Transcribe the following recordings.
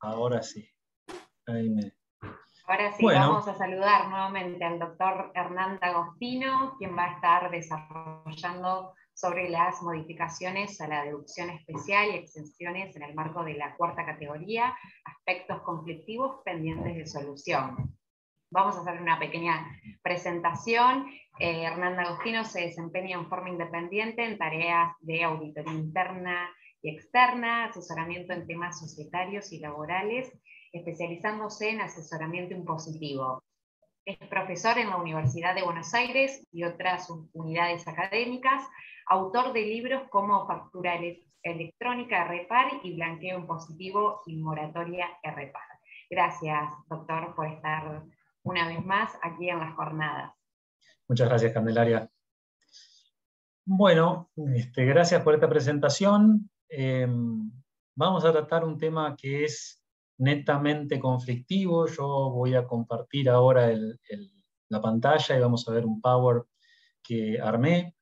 Ahora sí. Ahí me... Ahora sí, Bueno, vamos a saludar nuevamente al doctor Hernán D'Agostino, quien va a estar desarrollando sobre las modificaciones a la deducción especial y exenciones en el marco de la cuarta categoría, aspectos conflictivos pendientes de solución. Vamos a hacer una pequeña presentación. Hernán D'Agostino se desempeña en forma independiente en tareas de auditoría interna y externa, asesoramiento en temas societarios y laborales, especializándose en asesoramiento impositivo. Es profesor en la Universidad de Buenos Aires y otras unidades académicas, autor de libros como Factura Electrónica REPAR y Blanqueo Impositivo y Moratoria REPAR. Gracias, doctor, por estar una vez más aquí en las jornadas. muchas gracias, Candelaria. Bueno, gracias por esta presentación. Vamos a tratar un tema que es netamente conflictivo. Yo voy a compartir ahora la pantalla y vamos a ver un Power que armé.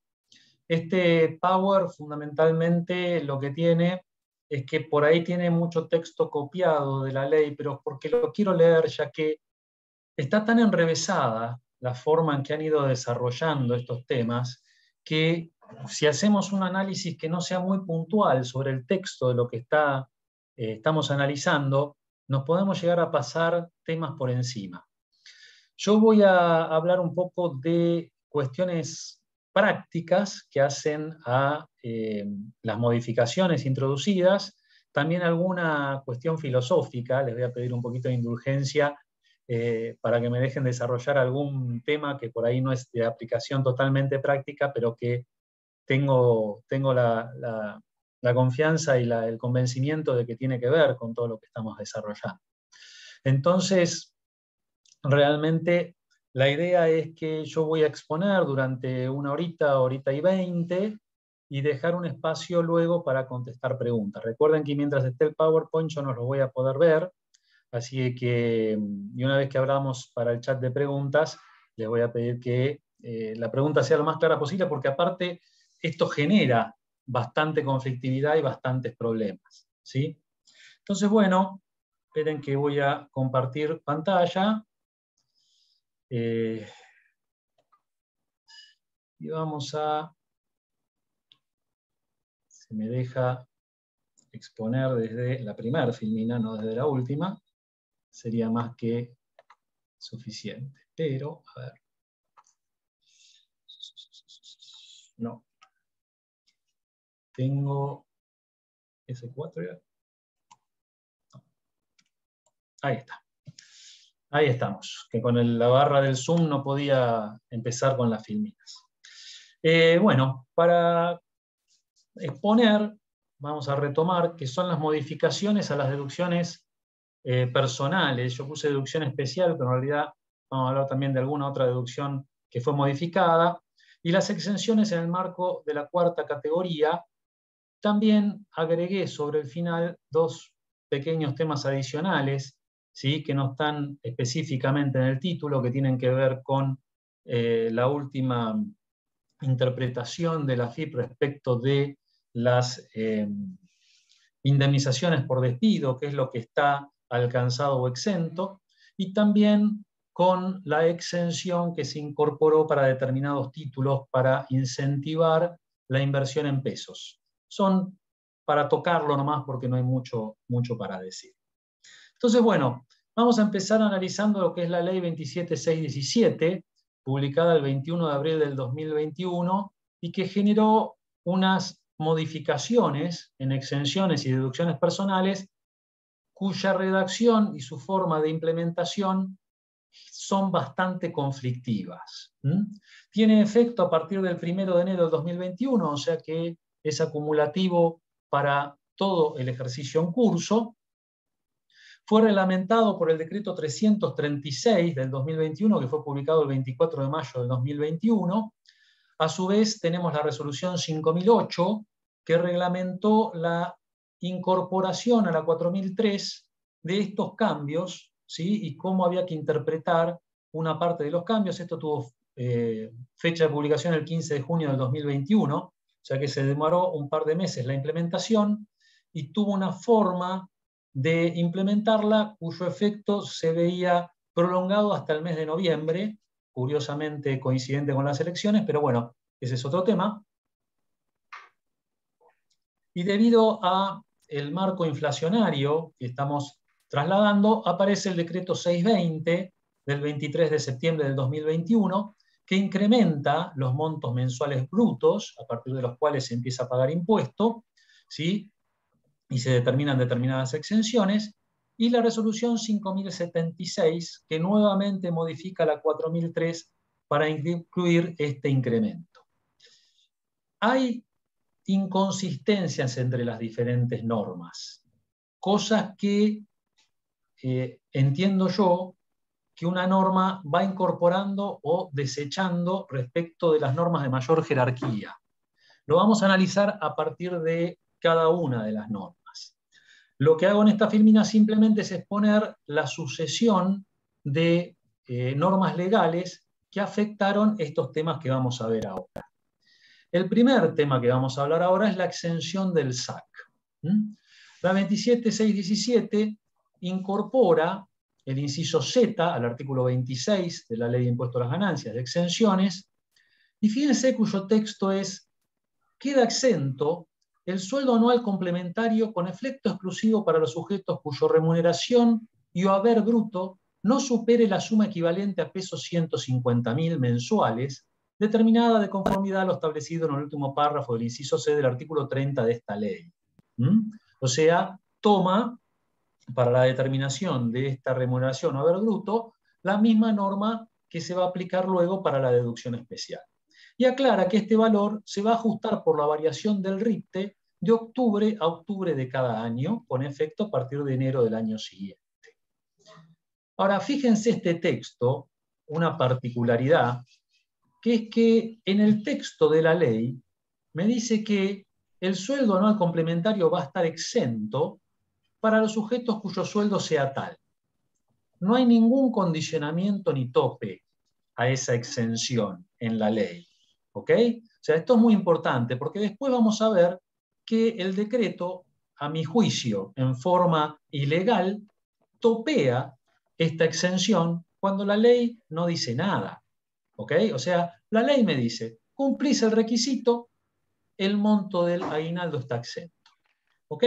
Este Power fundamentalmente lo que tiene es que por ahí tiene mucho texto copiado de la ley, pero porque lo quiero leer, ya que está tan enrevesada la forma en que han ido desarrollando estos temas, que si hacemos un análisis que no sea muy puntual sobre el texto de lo que estamos analizando, nos podemos llegar a pasar temas por encima. Yo voy a hablar un poco de cuestiones prácticas que hacen a las modificaciones introducidas, también alguna cuestión filosófica. Les voy a pedir un poquito de indulgencia para que me dejen desarrollar algún tema que por ahí no es de aplicación totalmente práctica, pero que tengo la confianza y el convencimiento de que tiene que ver con todo lo que estamos desarrollando. Entonces, realmente la idea es que yo voy a exponer durante una horita, horita y 20, y dejar un espacio luego para contestar preguntas. Recuerden que mientras esté el PowerPoint yo no lo voy a poder ver, así que, y una vez que abramos para el chat de preguntas, les voy a pedir que la pregunta sea lo más clara posible, porque aparte esto genera bastante conflictividad y bastantes problemas, ¿sí? Entonces, bueno, esperen que voy a compartir pantalla. Y vamos a, se me deja exponer desde la primera filmina, no desde la última, sería más que suficiente. Pero, a ver. No. Tengo S4 ya. No. Ahí está. Ahí estamos, que con la barra del Zoom no podía empezar con las filminas. Bueno, para exponer, vamos a retomar que son las modificaciones a las deducciones personales. Yo puse deducción especial, pero en realidad vamos a hablar también de alguna otra deducción que fue modificada. Y las exenciones en el marco de la cuarta categoría. También agregué sobre el final dos pequeños temas adicionales, ¿sí?, que no están específicamente en el título, que tienen que ver con la última interpretación de la FIP respecto de las indemnizaciones por despido, que es lo que está alcanzado o exento, y también con la exención que se incorporó para determinados títulos para incentivar la inversión en pesos. Son para tocarlo nomás porque no hay mucho para decir. Entonces, bueno, vamos a empezar analizando lo que es la ley 27617, publicada el 21 de abril del 2021, y que generó unas modificaciones en exenciones y deducciones personales, cuya redacción y su forma de implementación son bastante conflictivas. Tiene efecto a partir del 1 de enero del 2021, o sea que es acumulativo para todo el ejercicio en curso. Fue reglamentado por el decreto 336 del 2021, que fue publicado el 24 de mayo del 2021. A su vez, tenemos la resolución 5008, que reglamentó la incorporación a la 4003 de estos cambios, ¿sí?, y cómo había que interpretar una parte de los cambios. Esto tuvo fecha de publicación el 15 de junio del 2021, o sea que se demoró un par de meses la implementación, y tuvo una forma de implementarla, cuyo efecto se veía prolongado hasta el mes de noviembre, curiosamente coincidente con las elecciones, pero bueno, ese es otro tema. Y debido al marco inflacionario que estamos trasladando, aparece el decreto 620 del 23 de septiembre del 2021, que incrementa los montos mensuales brutos, a partir de los cuales se empieza a pagar impuesto, ¿sí? Y se determinan determinadas exenciones, y la resolución 5076, que nuevamente modifica la 4003 para incluir este incremento. Hay inconsistencias entre las diferentes normas, cosas que entiendo yo que una norma va incorporando o desechando respecto de las normas de mayor jerarquía. Lo vamos a analizar a partir de cada una de las normas. Lo que hago en esta filmina simplemente es exponer la sucesión de normas legales que afectaron estos temas que vamos a ver ahora. El primer tema que vamos a hablar ahora es la exención del SAC. La 27617 incorpora el inciso Z al artículo 26 de la Ley de Impuesto a las Ganancias de Exenciones, y fíjense cuyo texto es: queda exento el sueldo anual complementario con efecto exclusivo para los sujetos cuya remuneración y o haber bruto no supere la suma equivalente a pesos 150.000 mensuales, determinada de conformidad a lo establecido en el último párrafo del inciso C del artículo 30 de esta ley. O sea, toma para la determinación de esta remuneración o haber bruto la misma norma que se va a aplicar luego para la deducción especial. Y aclara que este valor se va a ajustar por la variación del RIPTE de octubre a octubre de cada año, con efecto a partir de enero del año siguiente. Ahora, fíjense este texto, una particularidad, que es que en el texto de la ley me dice que el sueldo anual complementario va a estar exento para los sujetos cuyo sueldo sea tal. No hay ningún condicionamiento ni tope a esa exención en la ley. ¿Ok? O sea, esto es muy importante porque después vamos a ver que el decreto, a mi juicio, en forma ilegal, topea esta exención cuando la ley no dice nada. ¿Ok? O sea, la ley me dice, cumplís el requisito, el monto del aguinaldo está exento. ¿Ok?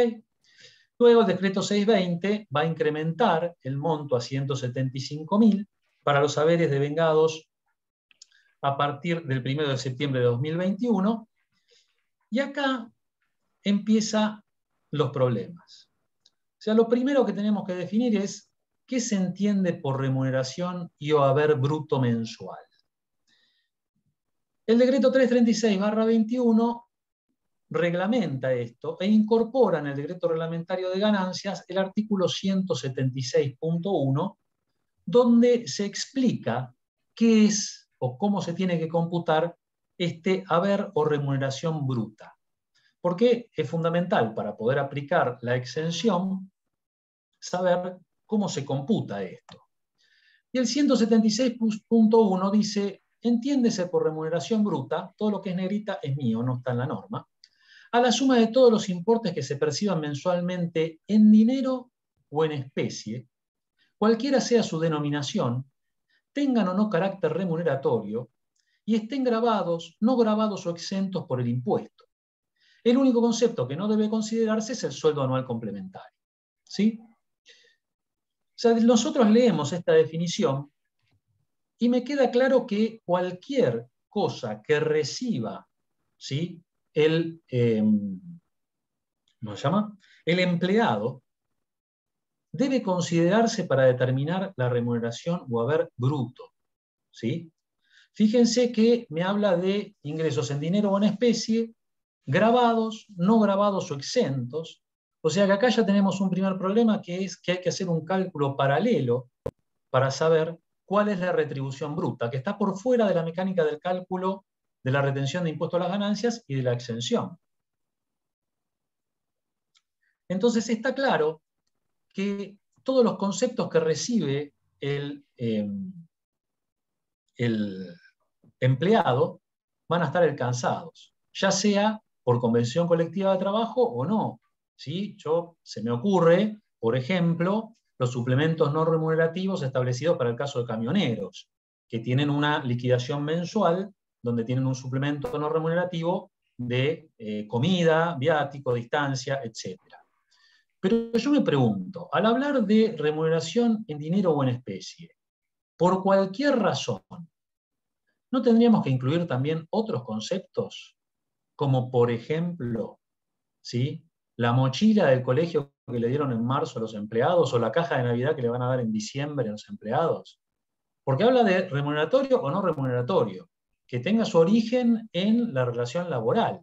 Luego el decreto 620 va a incrementar el monto a 175.000 para los haberes devengados a partir del 1 de septiembre de 2021, y acá empiezan los problemas. O sea, lo primero que tenemos que definir es qué se entiende por remuneración y o haber bruto mensual. El decreto 336/21 reglamenta esto e incorpora en el decreto reglamentario de ganancias el artículo 176.1, donde se explica qué es o cómo se tiene que computar este haber o remuneración bruta. Porque es fundamental para poder aplicar la exención saber cómo se computa esto. Y el 176.1 dice, entiéndese por remuneración bruta, todo lo que es negrita es mío, no está en la norma, a la suma de todos los importes que se perciban mensualmente en dinero o en especie, cualquiera sea su denominación, tengan o no carácter remuneratorio, y estén grabados, no grabados o exentos por el impuesto. El único concepto que no debe considerarse es el sueldo anual complementario. ¿Sí? O sea, nosotros leemos esta definición y me queda claro que cualquier cosa que reciba, ¿sí?, el empleado debe considerarse para determinar la remuneración o haber bruto. ¿Sí? Fíjense que me habla de ingresos en dinero o en especie, grabados, no grabados o exentos. O sea que acá ya tenemos un primer problema, que es que hay que hacer un cálculo paralelo para saber cuál es la retribución bruta, que está por fuera de la mecánica del cálculo de la retención de impuesto a las ganancias y de la exención. Entonces está claro que todos los conceptos que recibe el empleado van a estar alcanzados, ya sea por convención colectiva de trabajo o no. ¿Sí? Se me ocurre Por ejemplo, los suplementos no remunerativos establecidos para el caso de camioneros, que tienen una liquidación mensual donde tienen un suplemento no remunerativo de comida, viático, distancia, etc. Pero yo me pregunto, al hablar de remuneración en dinero o en especie, por cualquier razón, ¿no tendríamos que incluir también otros conceptos? Como por ejemplo, ¿sí?, la mochila del colegio que le dieron en marzo a los empleados o la caja de Navidad que le van a dar en diciembre a los empleados. Porque habla de remuneratorio o no remuneratorio, que tenga su origen en la relación laboral.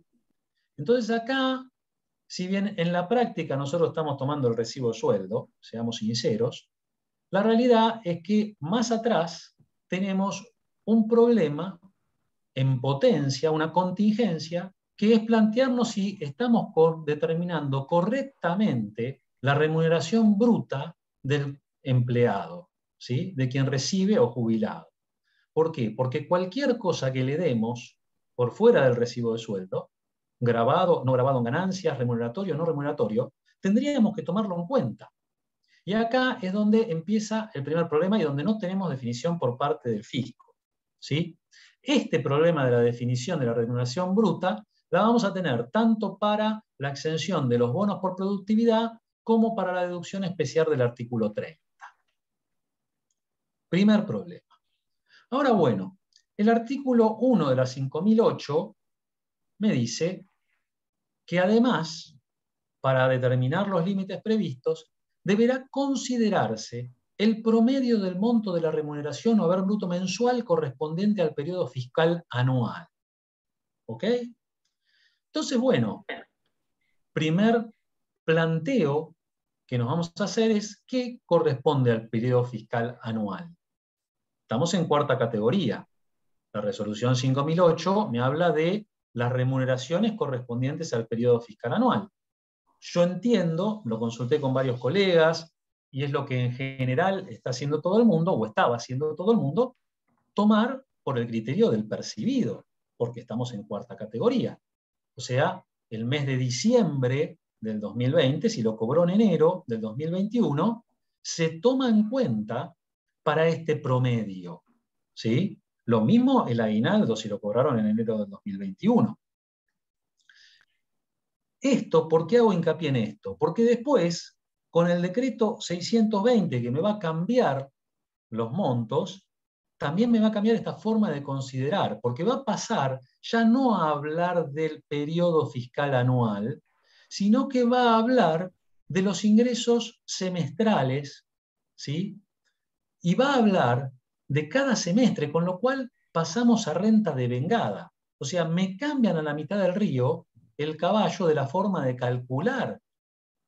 Entonces acá, si bien en la práctica nosotros estamos tomando el recibo de sueldo, seamos sinceros, la realidad es que más atrás tenemos un problema en potencia, una contingencia, que es plantearnos si estamos determinando correctamente la remuneración bruta del empleado, ¿sí?, de quien recibe o jubilado. ¿Por qué? Porque cualquier cosa que le demos por fuera del recibo de sueldo, grabado, no grabado en ganancias, remuneratorio o no remuneratorio, tendríamos que tomarlo en cuenta. Y acá es donde empieza el primer problema y donde no tenemos definición por parte del fisco, ¿sí? Este problema de la definición de la remuneración bruta la vamos a tener tanto para la exención de los bonos por productividad como para la deducción especial del artículo 30. Primer problema. Ahora, bueno, el artículo 1 de la 5008 me dice que además, para determinar los límites previstos, deberá considerarse el promedio del monto de la remuneración o haber bruto mensual correspondiente al periodo fiscal anual. ¿Ok? Entonces, bueno, primer planteo que nos vamos a hacer es ¿qué corresponde al periodo fiscal anual? Estamos en cuarta categoría. La resolución 5008 me habla de las remuneraciones correspondientes al periodo fiscal anual. Yo entiendo, lo consulté con varios colegas, y es lo que en general está haciendo todo el mundo, o estaba haciendo todo el mundo, tomar por el criterio del percibido, porque estamos en cuarta categoría. O sea, el mes de diciembre del 2020, si lo cobró en enero del 2021, se toma en cuenta para este promedio, ¿sí? Lo mismo el aguinaldo, si lo cobraron en enero del 2021. Esto, ¿por qué hago hincapié en esto? Porque después, con el decreto 620, que me va a cambiar los montos, también me va a cambiar esta forma de considerar, porque va a pasar ya no a hablar del periodo fiscal anual, sino que va a hablar de los ingresos semestrales, ¿sí? Y va a hablar de cada semestre, con lo cual pasamos a renta de vengada. O sea, me cambian a la mitad del río el caballo de la forma de calcular,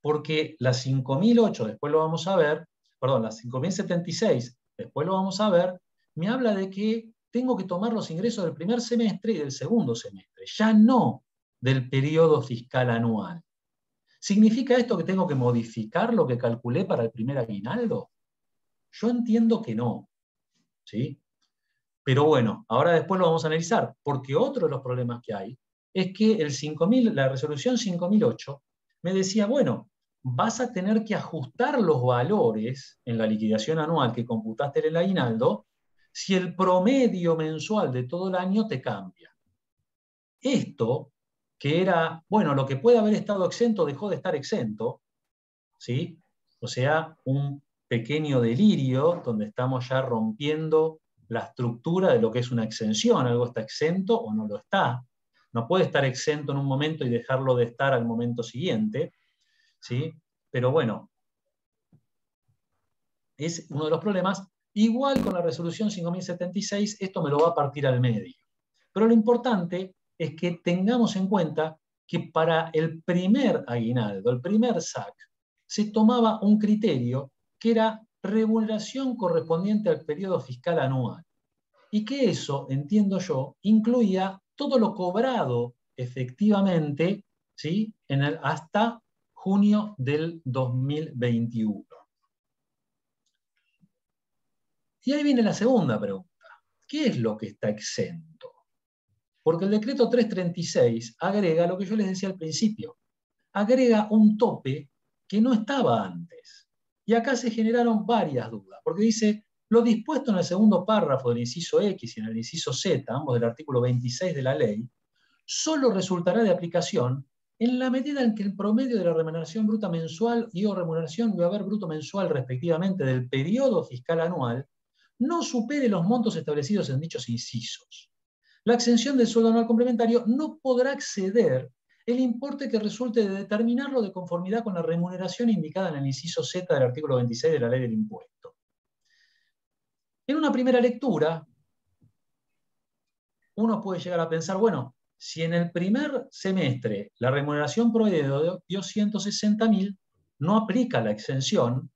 porque la 5008, después lo vamos a ver, perdón, la 5076, después lo vamos a ver, me habla de que tengo que tomar los ingresos del primer semestre y del segundo semestre, ya no del periodo fiscal anual. ¿Significa esto que tengo que modificar lo que calculé para el primer aguinaldo? Yo entiendo que no, ¿sí? Pero bueno, ahora después lo vamos a analizar, porque otro de los problemas que hay es que la resolución 5008 me decía, bueno, vas a tener que ajustar los valores en la liquidación anual que computaste en el aguinaldo si el promedio mensual de todo el año te cambia. Esto, que era, bueno, lo que puede haber estado exento dejó de estar exento, ¿sí? O sea, un pequeño delirio donde estamos ya rompiendo la estructura de lo que es una exención. Algo está exento o no lo está. No puede estar exento en un momento y dejarlo de estar al momento siguiente, ¿sí? Pero bueno, es uno de los problemas. Igual con la resolución 5076, esto me lo va a partir al medio. Pero lo importante es que tengamos en cuenta que para el primer aguinaldo, el primer SAC, se tomaba un criterio que era remuneración correspondiente al periodo fiscal anual. Y que eso, entiendo yo, incluía todo lo cobrado efectivamente, ¿sí?, hasta junio del 2021. Y ahí viene la segunda pregunta. ¿Qué es lo que está exento? Porque el decreto 336 agrega lo que yo les decía al principio. Agrega un tope que no estaba antes. Y acá se generaron varias dudas, porque dice, lo dispuesto en el segundo párrafo del inciso X y en el inciso Z, ambos del artículo 26 de la ley, solo resultará de aplicación en la medida en que el promedio de la remuneración bruta mensual y o remuneración y haber bruto mensual respectivamente del periodo fiscal anual no supere los montos establecidos en dichos incisos. La exención del sueldo anual complementario no podrá exceder el importe que resulte de determinarlo de conformidad con la remuneración indicada en el inciso Z del artículo 26 de la ley del impuesto. En una primera lectura, uno puede llegar a pensar, bueno, si en el primer semestre la remuneración promedio dio 160.000, no aplica la exención,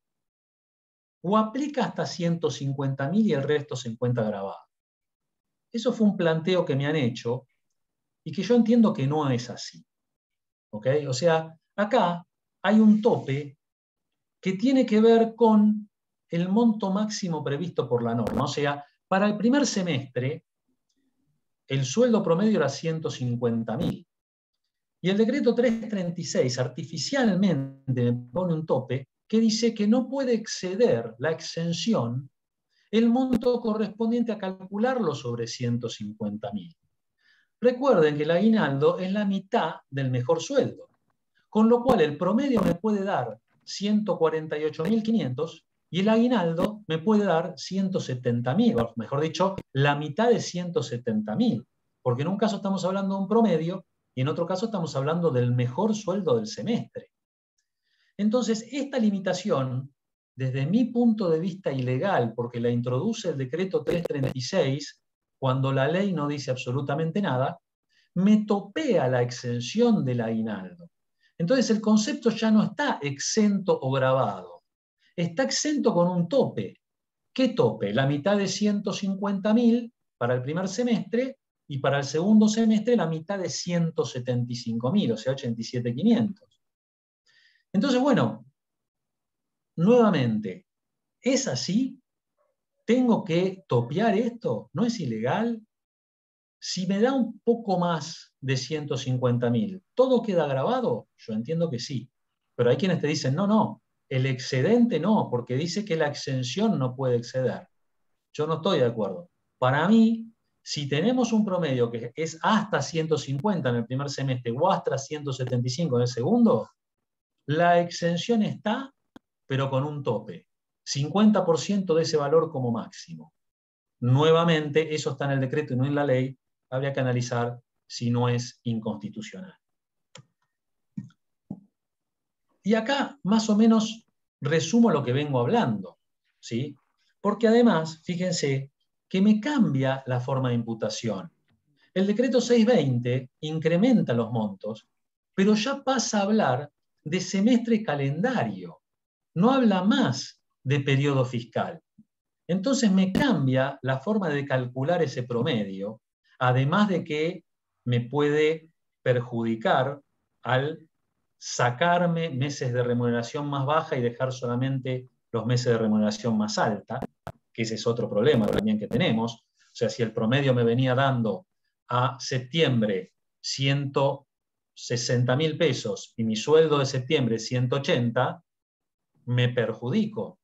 o aplica hasta 150.000 y el resto se encuentra grabado. Eso fue un planteo que me han hecho y que yo entiendo que no es así. ¿Okay? O sea, acá hay un tope que tiene que ver con el monto máximo previsto por la norma. O sea, para el primer semestre, el sueldo promedio era 150.000. Y el decreto 336 artificialmente me pone un tope que dice que no puede exceder la exención el monto correspondiente a calcularlo sobre 150.000. Recuerden que el aguinaldo es la mitad del mejor sueldo, con lo cual el promedio me puede dar 148.500 y el aguinaldo me puede dar 170.000, o mejor dicho, la mitad de 170.000, porque en un caso estamos hablando de un promedio y en otro caso estamos hablando del mejor sueldo del semestre. Entonces, esta limitación, desde mi punto de vista ilegal, porque la introduce el decreto 336, cuando la ley no dice absolutamente nada, me topea la exención del aguinaldo. Entonces el concepto ya no está exento o grabado, está exento con un tope. ¿Qué tope? La mitad de 150.000 para el primer semestre y para el segundo semestre la mitad de 175.000, o sea, 87.500. Entonces, bueno, nuevamente, ¿es así? ¿Tengo que topear esto? ¿No es ilegal? Si me da un poco más de 150.000, ¿todo queda grabado? Yo entiendo que sí. Pero hay quienes te dicen, no, no, el excedente no, porque dice que la exención no puede exceder. Yo no estoy de acuerdo. Para mí, si tenemos un promedio que es hasta 150 en el primer semestre o hasta 175 en el segundo, la exención está, pero con un tope. 50% de ese valor como máximo. Nuevamente, eso está en el decreto y no en la ley, habría que analizar si no es inconstitucional. Y acá, más o menos, resumo lo que vengo hablando, ¿sí? Porque además, fíjense, que me cambia la forma de imputación. El decreto 620 incrementa los montos, pero ya pasa a hablar de semestre calendario. No habla más de periodo fiscal. Entonces me cambia la forma de calcular ese promedio, además de que me puede perjudicar al sacarme meses de remuneración más baja y dejar solamente los meses de remuneración más alta, que ese es otro problema también que tenemos. O sea, si el promedio me venía dando a septiembre 160.000 pesos y mi sueldo de septiembre 180, me perjudico.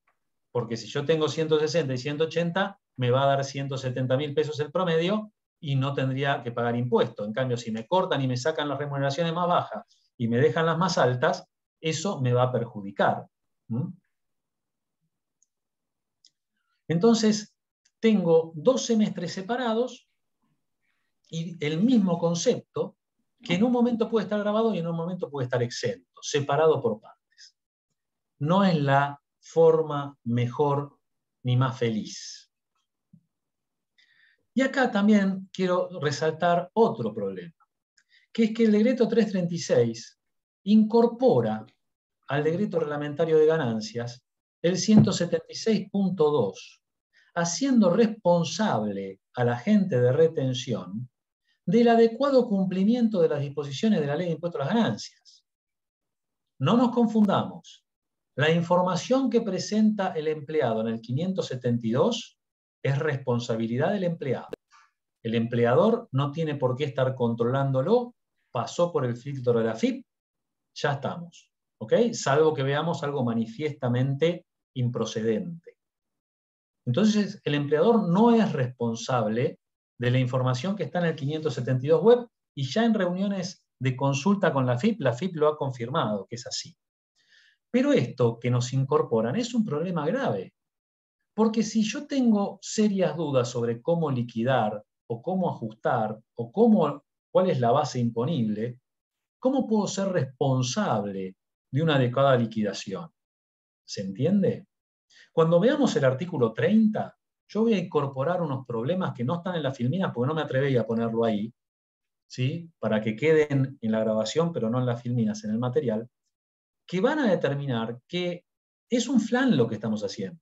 Porque si yo tengo 160 y 180, me va a dar 170.000 pesos el promedio y no tendría que pagar impuesto. En cambio, si me cortan y me sacan las remuneraciones más bajas y me dejan las más altas, eso me va a perjudicar. Entonces, tengo dos semestres separados y el mismo concepto que en un momento puede estar grabado y en un momento puede estar exento, separado por partes. No es la forma mejor ni más feliz. Y acá también quiero resaltar otro problema, que es que el decreto 336 incorpora al decreto reglamentario de ganancias el 176.2, haciendo responsable al agente de retención del adecuado cumplimiento de las disposiciones de la ley de impuesto a las ganancias. No nos confundamos. La información que presenta el empleado en el 572 es responsabilidad del empleado. El empleador no tiene por qué estar controlándolo, pasó por el filtro de la AFIP, ya estamos. ¿ok? Salvo que veamos algo manifiestamente improcedente. Entonces, el empleador no es responsable de la información que está en el 572 web, y ya en reuniones de consulta con la FIP lo ha confirmado que es así. Pero esto que nos incorporan es un problema grave, porque si yo tengo serias dudas sobre cómo liquidar, o cómo ajustar, o cuál es la base imponible, ¿cómo puedo ser responsable de una adecuada liquidación? ¿Se entiende? Cuando veamos el artículo 30, yo voy a incorporar unos problemas que no están en la filmina porque no me atreví a ponerlo ahí, ¿sí? Para que queden en la grabación, pero no en las filminas, en el material, que van a determinar que es un flan lo que estamos haciendo.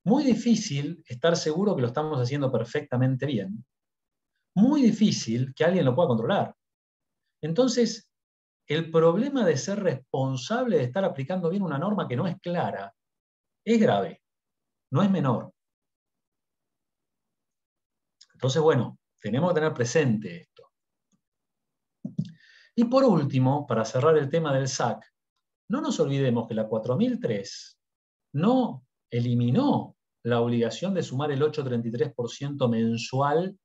Muy difícil estar seguro que lo estamos haciendo perfectamente bien. Muy difícil que alguien lo pueda controlar. Entonces, el problema de ser responsable de estar aplicando bien una norma que no es clara es grave, no es menor. Entonces, bueno, tenemos que tener presente esto. Y por último, para cerrar el tema del SAC, no nos olvidemos que la 4003 no eliminó la obligación de sumar el 8,33% mensual,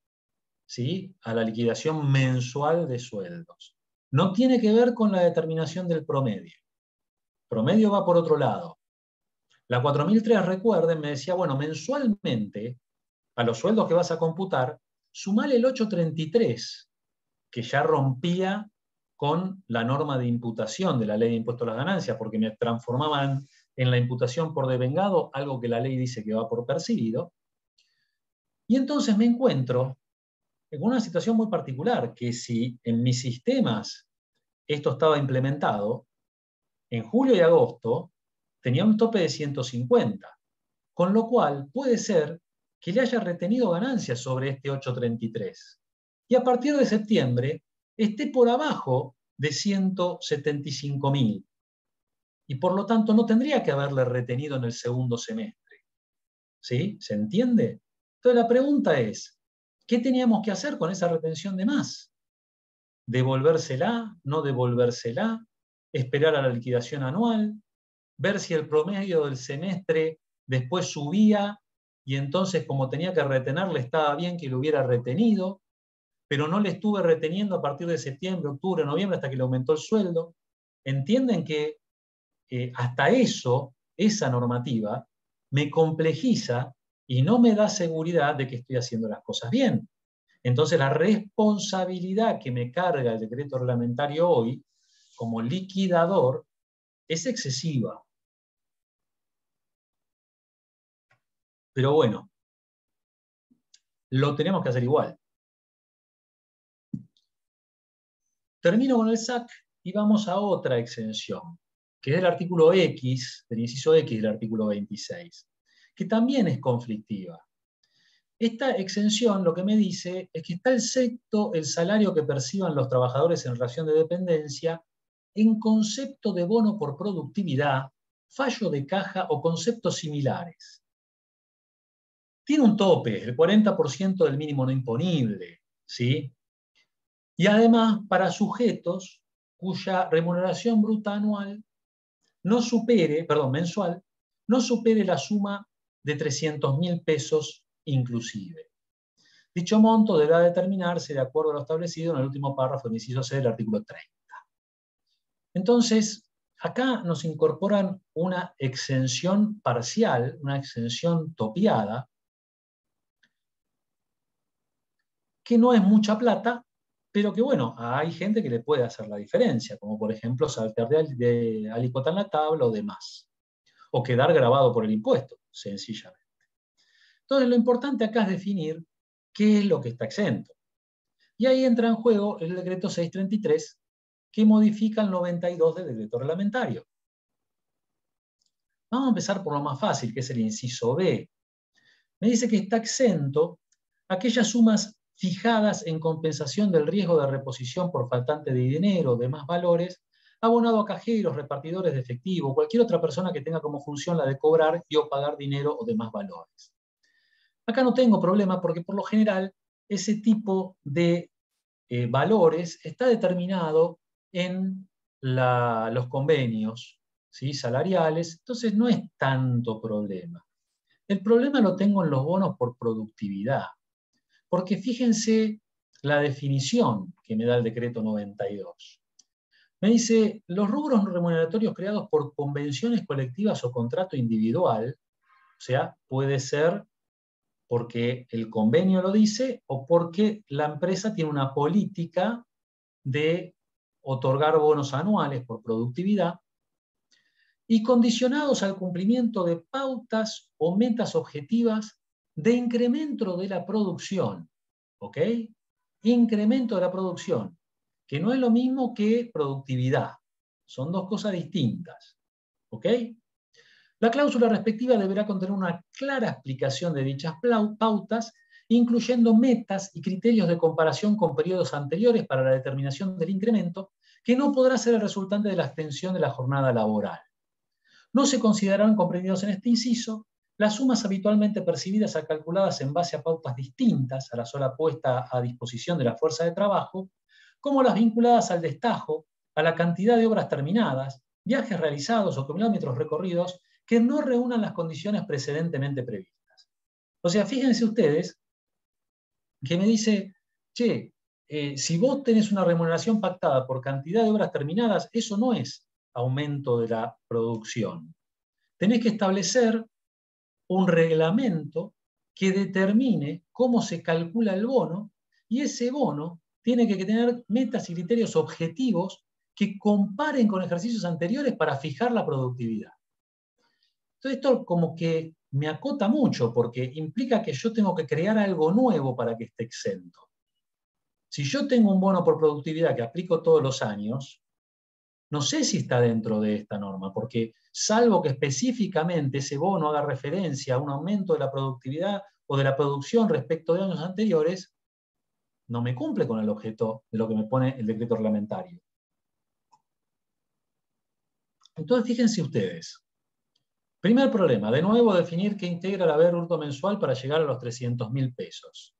¿sí?, a la liquidación mensual de sueldos. No tiene que ver con la determinación del promedio. Promedio va por otro lado. La 4003, recuerden, me decía, bueno, mensualmente, a los sueldos que vas a computar, sumale el 8,33, que ya rompía con la norma de imputación de la ley de impuesto a las ganancias, porque me transformaban en la imputación por devengado, algo que la ley dice que va por percibido. Y entonces me encuentro en una situación muy particular, que si en mis sistemas esto estaba implementado, en julio y agosto tenía un tope de 150, con lo cual puede ser que le haya retenido ganancias sobre este 8,33. Y a partir de septiembre esté por abajo de 175.000. Y por lo tanto no tendría que haberle retenido en el segundo semestre. ¿Sí? ¿Se entiende? Entonces la pregunta es, ¿qué teníamos que hacer con esa retención de más? ¿Devolvérsela? ¿No devolvérsela? ¿Esperar a la liquidación anual? ¿Ver si el promedio del semestre después subía y entonces, como tenía que retenerle, estaba bien que lo hubiera retenido, pero no le estuve reteniendo a partir de septiembre, octubre, noviembre, hasta que le aumentó el sueldo? ¿Entienden que hasta eso, esa normativa, me complejiza y no me da seguridad de que estoy haciendo las cosas bien? Entonces, la responsabilidad que me carga el decreto reglamentario hoy, como liquidador, es excesiva. Pero bueno, lo tenemos que hacer igual. Termino con el SAC y vamos a otra exención, que es del artículo X, del inciso X del artículo 26, que también es conflictiva. Esta exención lo que me dice es que está excepto el salario que perciban los trabajadores en relación de dependencia en concepto de bono por productividad, fallo de caja o conceptos similares. Tiene un tope, el 40% del mínimo no imponible, ¿sí? Y además para sujetos cuya remuneración bruta anual no supere, perdón, mensual, no supere la suma de 300.000 pesos inclusive. Dicho monto deberá determinarse de acuerdo a lo establecido en el último párrafo del inciso C del artículo 30. Entonces, acá nos incorporan una exención parcial, una exención topiada, que no es mucha plata, pero que bueno, hay gente que le puede hacer la diferencia, como por ejemplo saltar de alícuota en la tabla o demás, o quedar grabado por el impuesto, sencillamente. Entonces, lo importante acá es definir qué es lo que está exento. Y ahí entra en juego el decreto 633, que modifica el 92 del decreto reglamentario. Vamos a empezar por lo más fácil, que es el inciso B. Me dice que está exento aquellas sumas fijadas en compensación del riesgo de reposición por faltante de dinero o demás valores, abonado a cajeros, repartidores de efectivo, cualquier otra persona que tenga como función la de cobrar y o pagar dinero o demás valores. Acá no tengo problema porque por lo general ese tipo de valores está determinado en los convenios, ¿sí?, salariales, entonces no es tanto problema. El problema lo tengo en los bonos por productividad, porque fíjense la definición que me da el decreto 92. Me dice, los rubros remuneratorios creados por convenciones colectivas o contrato individual, o sea, puede ser porque el convenio lo dice o porque la empresa tiene una política de otorgar bonos anuales por productividad, y condicionados al cumplimiento de pautas o metas objetivas de incremento de la producción. ¿Ok? Incremento de la producción, que no es lo mismo que productividad. Son dos cosas distintas. ¿Ok? La cláusula respectiva deberá contener una clara explicación de dichas pautas, incluyendo metas y criterios de comparación con periodos anteriores para la determinación del incremento, que no podrá ser el resultante de la extensión de la jornada laboral. No se considerarán comprendidos en este inciso las sumas habitualmente percibidas o calculadas en base a pautas distintas a la sola puesta a disposición de la fuerza de trabajo, como las vinculadas al destajo, a la cantidad de obras terminadas, viajes realizados o kilómetros recorridos que no reúnan las condiciones precedentemente previstas. O sea, fíjense ustedes que me dice, che, si vos tenés una remuneración pactada por cantidad de obras terminadas, eso no es aumento de la producción. Tenés que establecer un reglamento que determine cómo se calcula el bono, y ese bono tiene que tener metas y criterios objetivos que comparen con ejercicios anteriores para fijar la productividad. Entonces esto como que me acota mucho porque implica que yo tengo que crear algo nuevo para que esté exento. Si yo tengo un bono por productividad que aplico todos los años, no sé si está dentro de esta norma, porque salvo que específicamente ese bono haga referencia a un aumento de la productividad o de la producción respecto de años anteriores, no me cumple con el objeto de lo que me pone el decreto reglamentario. Entonces, fíjense ustedes. Primer problema, de nuevo definir qué integra el haber hurto mensual para llegar a los 300.000 pesos.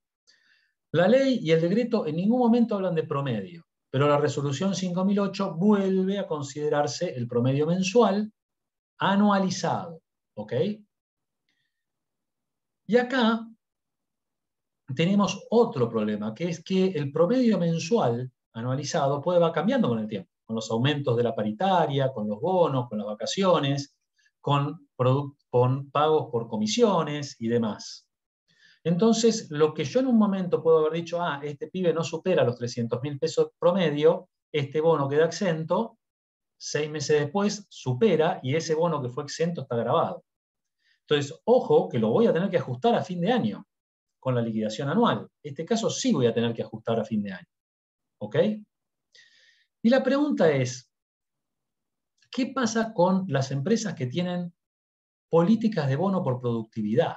La ley y el decreto en ningún momento hablan de promedio, pero la resolución 5008 vuelve a considerarse el promedio mensual anualizado. ¿Ok? Y acá tenemos otro problema, que es que el promedio mensual anualizado va cambiando con el tiempo, con los aumentos de la paritaria, con los bonos, con las vacaciones, con pagos por comisiones y demás. Entonces, lo que yo en un momento puedo haber dicho, este pibe no supera los 300.000 pesos promedio, este bono queda exento, 6 meses después supera y ese bono que fue exento está grabado. Entonces, ojo que lo voy a tener que ajustar a fin de año con la liquidación anual. En este caso sí voy a tener que ajustar a fin de año. ¿Ok? Y la pregunta es, ¿qué pasa con las empresas que tienen políticas de bono por productividad?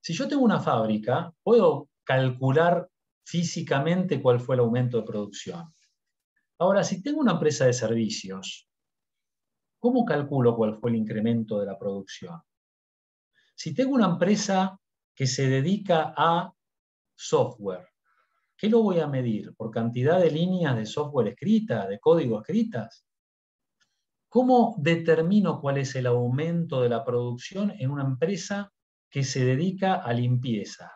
Si yo tengo una fábrica, puedo calcular físicamente cuál fue el aumento de producción. Ahora, si tengo una empresa de servicios, ¿cómo calculo cuál fue el incremento de la producción? Si tengo una empresa que se dedica a software, ¿qué lo voy a medir? ¿Por cantidad de líneas de software escritas, de código escritas? ¿Cómo determino cuál es el aumento de la producción en una empresa que se dedica a limpieza?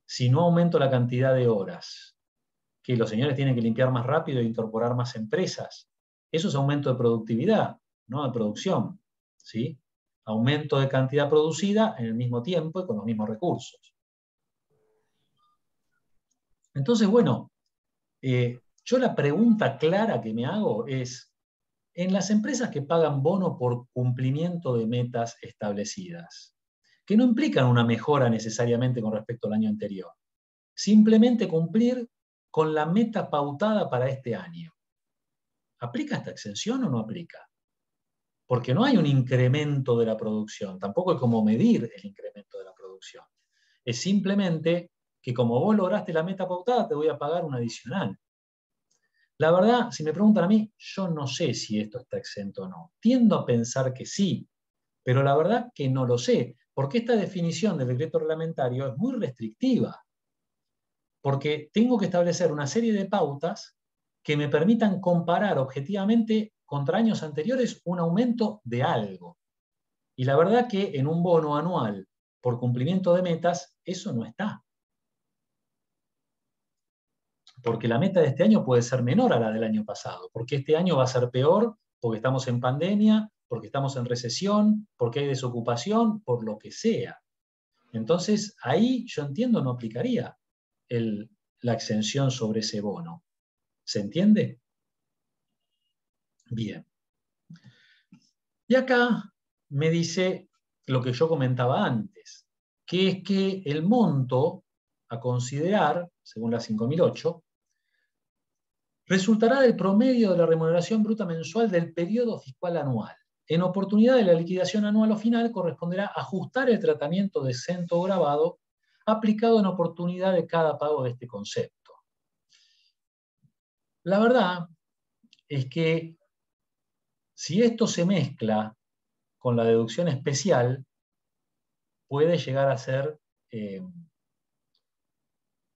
Si no aumento la cantidad de horas, que los señores tienen que limpiar más rápido e incorporar más empresas. Eso es aumento de productividad, no de producción. ¿Sí? Aumento de cantidad producida en el mismo tiempo y con los mismos recursos. Entonces, bueno, yo la pregunta clara que me hago es, en las empresas que pagan bono por cumplimiento de metas establecidas, que no implican una mejora necesariamente con respecto al año anterior, simplemente cumplir con la meta pautada para este año, ¿aplica esta exención o no aplica? Porque no hay un incremento de la producción, tampoco hay cómo medir el incremento de la producción. Es simplemente que como vos lograste la meta pautada, te voy a pagar un adicional. La verdad, si me preguntan a mí, yo no sé si esto está exento o no. Tiendo a pensar que sí, pero la verdad que no lo sé, porque esta definición del decreto reglamentario es muy restrictiva, porque tengo que establecer una serie de pautas que me permitan comparar objetivamente contra años anteriores un aumento de algo. Y la verdad que en un bono anual por cumplimiento de metas, eso no está. Porque la meta de este año puede ser menor a la del año pasado, porque este año va a ser peor, porque estamos en pandemia, porque estamos en recesión, porque hay desocupación, por lo que sea. Entonces, ahí yo entiendo no aplicaría la exención sobre ese bono. ¿Se entiende? Bien. Y acá me dice lo que yo comentaba antes, que es que el monto a considerar, según la 5008, resultará del promedio de la remuneración bruta mensual del periodo fiscal anual. En oportunidad de la liquidación anual o final, corresponderá ajustar el tratamiento de exento o gravado aplicado en oportunidad de cada pago de este concepto. La verdad es que si esto se mezcla con la deducción especial, puede llegar a ser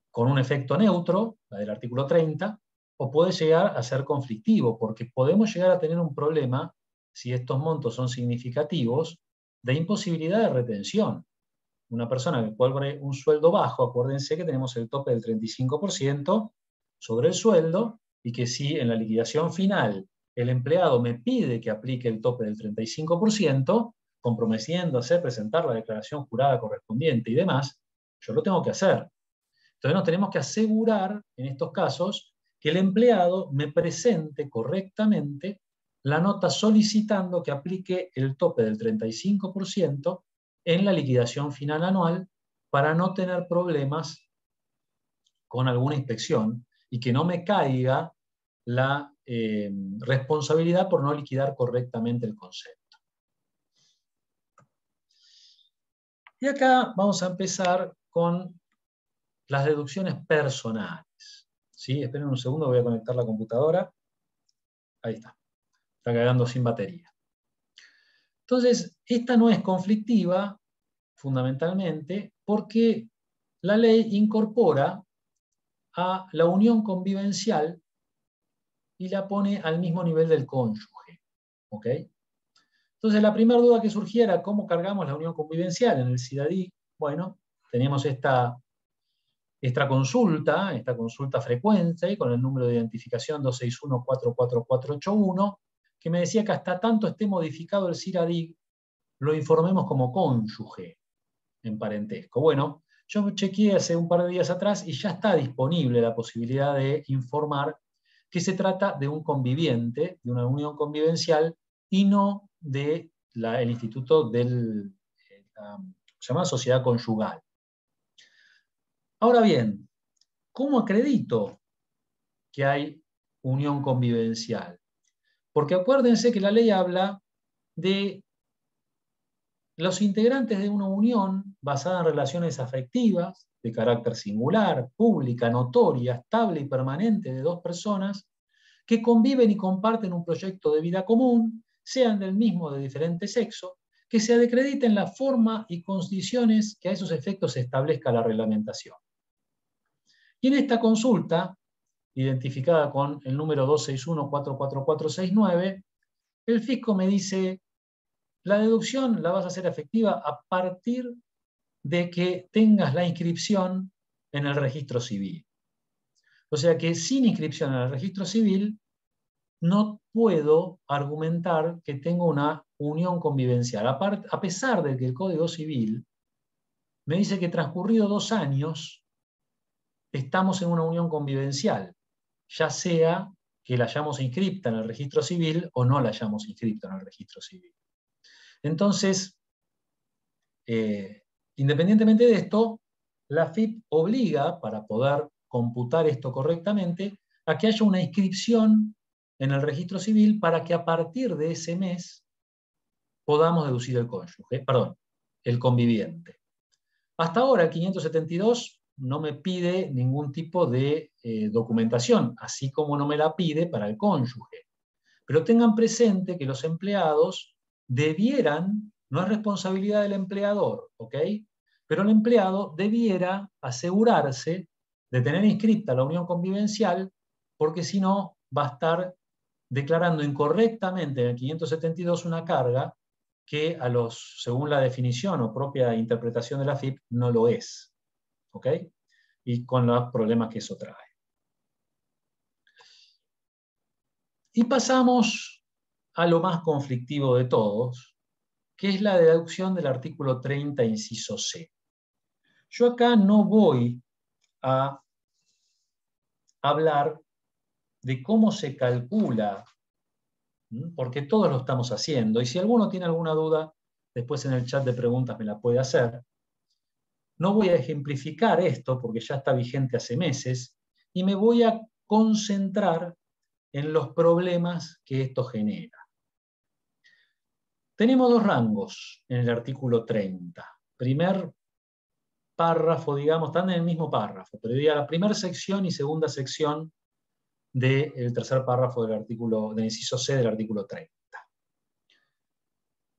con un efecto neutro, la del artículo 30, o puede llegar a ser conflictivo, porque podemos llegar a tener un problema, si estos montos son significativos, de imposibilidad de retención. Una persona que cobre un sueldo bajo, acuérdense que tenemos el tope del 35% sobre el sueldo, y que si en la liquidación final el empleado me pide que aplique el tope del 35%, comprometiéndose a presentar la declaración jurada correspondiente y demás, yo lo tengo que hacer. Entonces nos tenemos que asegurar, en estos casos, que el empleado me presente correctamente la nota solicitando que aplique el tope del 35% en la liquidación final anual para no tener problemas con alguna inspección y que no me caiga la responsabilidad por no liquidar correctamente el concepto. Y acá vamos a empezar con las deducciones personales. ¿Sí? Esperen un segundo, voy a conectar la computadora. Ahí está. Está quedando sin batería. Entonces, esta no es conflictiva, fundamentalmente, porque la ley incorpora a la unión convivencial y la pone al mismo nivel del cónyuge. ¿Ok? Entonces, la primera duda que surgía era cómo cargamos la unión convivencial en el CIDADI. Bueno, teníamos esta consulta frecuente con el número de identificación 261-44481, que me decía que hasta tanto esté modificado el CIRADIG, lo informemos como cónyuge en parentesco. Bueno, yo chequeé hace un par de días atrás y ya está disponible la posibilidad de informar que se trata de un conviviente, de una unión convivencial, y no del instituto se llama sociedad conyugal. Ahora bien, ¿cómo acredito que hay unión convivencial? Porque acuérdense que la ley habla de los integrantes de una unión basada en relaciones afectivas, de carácter singular, pública, notoria, estable y permanente de dos personas que conviven y comparten un proyecto de vida común, sean del mismo o de diferente sexo, que se acrediten la forma y condiciones que a esos efectos establezca la reglamentación. Y en esta consulta, identificada con el número 261-44469, el fisco me dice, la deducción la vas a hacer efectiva a partir de que tengas la inscripción en el registro civil. O sea que sin inscripción en el registro civil no puedo argumentar que tengo una unión convivencial, a pesar de que el Código Civil me dice que transcurrido 2 años estamos en una unión convivencial, ya sea que la hayamos inscripta en el registro civil o no la hayamos inscripta en el registro civil. Entonces, independientemente de esto, la AFIP obliga, para poder computar esto correctamente, a que haya una inscripción en el registro civil para que a partir de ese mes podamos deducir el cónyuge, el conviviente. Hasta ahora, el 572 no me pide ningún tipo de documentación, así como no me la pide para el cónyuge. Pero tengan presente que los empleados debieran, no es responsabilidad del empleador, ¿ok? Pero el empleado debiera asegurarse de tener inscripta la unión convivencial, porque si no, va a estar declarando incorrectamente en el 572 una carga que según la definición o propia interpretación de la FIP no lo es. ¿Ok? Y con los problemas que eso trae. Y pasamos a lo más conflictivo de todos, que es la deducción del artículo 30, inciso C. Yo acá no voy a hablar de cómo se calcula, porque todos lo estamos haciendo, y si alguno tiene alguna duda, después en el chat de preguntas me la puede hacer. No voy a ejemplificar esto porque ya está vigente hace meses, y me voy a concentrar en los problemas que esto genera. Tenemos dos rangos en el artículo 30. Primer párrafo, digamos, están en el mismo párrafo, pero diría la primera sección y segunda sección del tercer párrafo del inciso C del artículo 30.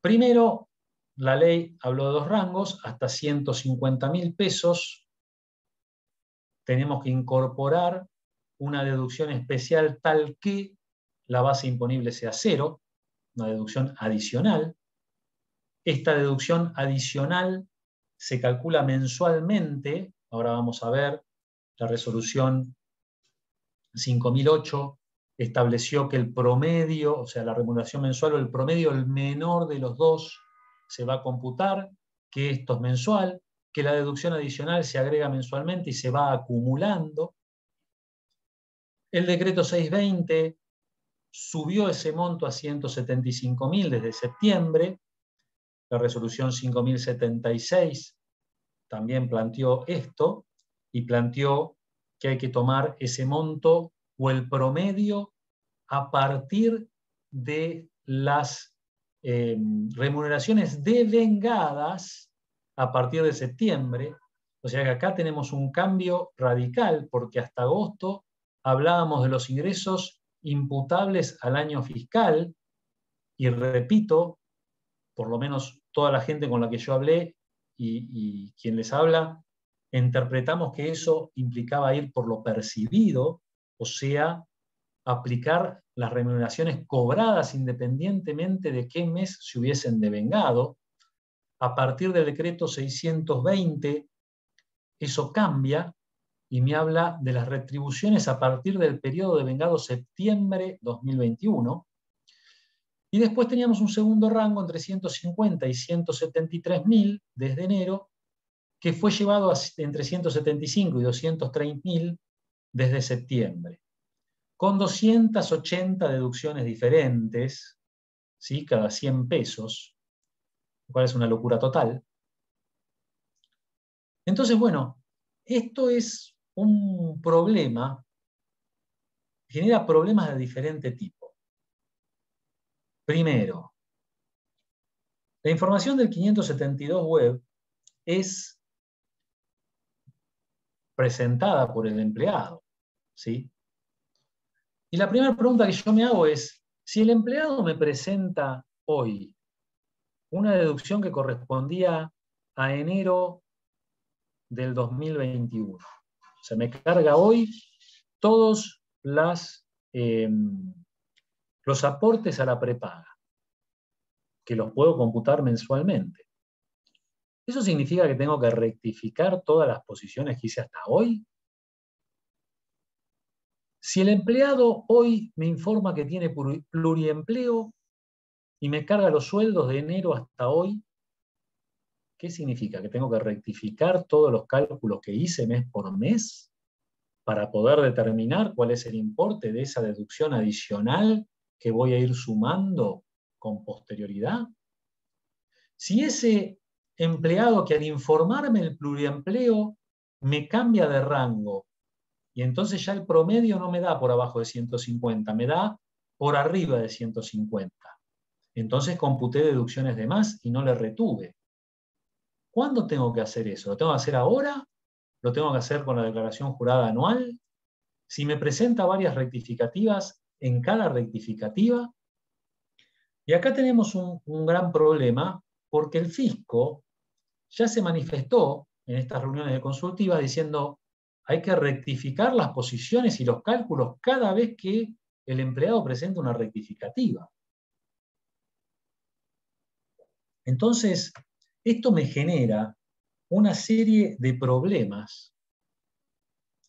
Primero, la ley habló de dos rangos, hasta 150.000 pesos. Tenemos que incorporar una deducción especial tal que la base imponible sea cero, una deducción adicional. Esta deducción adicional se calcula mensualmente. Ahora vamos a ver, la resolución 5008 estableció que el promedio, o sea, la remuneración mensual o el promedio, el menor de los dos, se va a computar, que esto es mensual, que la deducción adicional se agrega mensualmente y se va acumulando. El decreto 620 subió ese monto a 175.000 desde septiembre. La resolución 5076 también planteó esto y planteó que hay que tomar ese monto o el promedio a partir de las remuneraciones devengadas a partir de septiembre. O sea que acá tenemos un cambio radical porque hasta agosto hablábamos de los ingresos imputables al año fiscal y repito, por lo menos toda la gente con la que yo hablé y quien les habla, interpretamos que eso implicaba ir por lo percibido, o sea, aplicar las remuneraciones cobradas independientemente de qué mes se hubiesen devengado. A partir del decreto 620, eso cambia y me habla de las retribuciones a partir del periodo devengado septiembre 2021. Y después teníamos un segundo rango entre 150 y 173.000 desde enero, que fue llevado a entre 175 y 230.000 desde septiembre, con 280 deducciones diferentes, ¿sí? Cada 100 pesos, lo cual es una locura total. Entonces, bueno, esto es un problema, genera problemas de diferente tipo. Primero, la información del 572 web es presentada por el empleado, ¿sí? Y la primera pregunta que yo me hago es, si el empleado me presenta hoy una deducción que correspondía a enero del 2021, o sea, me carga hoy todos los aportes a la prepaga, que los puedo computar mensualmente. ¿Eso significa que tengo que rectificar todas las posiciones que hice hasta hoy? Si el empleado hoy me informa que tiene pluriempleo y me carga los sueldos de enero hasta hoy, ¿qué significa? ¿Que tengo que rectificar todos los cálculos que hice mes por mes para poder determinar cuál es el importe de esa deducción adicional que voy a ir sumando con posterioridad? Si ese empleado que al informarme el pluriempleo me cambia de rango y entonces ya el promedio no me da por abajo de 150, me da por arriba de 150. Entonces computé deducciones de más y no le retuve. ¿Cuándo tengo que hacer eso? ¿Lo tengo que hacer ahora? ¿Lo tengo que hacer con la declaración jurada anual? Si me presenta varias rectificativas, en cada rectificativa. Y acá tenemos un gran problema, porque el fisco ya se manifestó en estas reuniones de consultiva diciendo hay que rectificar las posiciones y los cálculos cada vez que el empleado presenta una rectificativa. Entonces, esto me genera una serie de problemas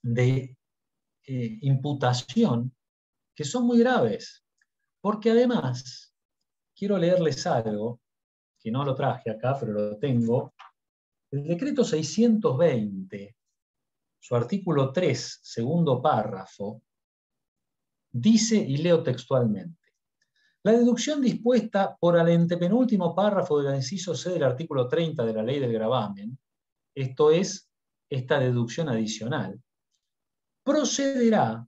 de imputación que son muy graves, porque además, quiero leerles algo, que no lo traje acá, pero lo tengo. El decreto 620, su artículo 3, segundo párrafo, dice, y leo textualmente: la deducción dispuesta por el antepenúltimo párrafo del inciso C del artículo 30 de la Ley del Gravamen, esto es, esta deducción adicional, procederá,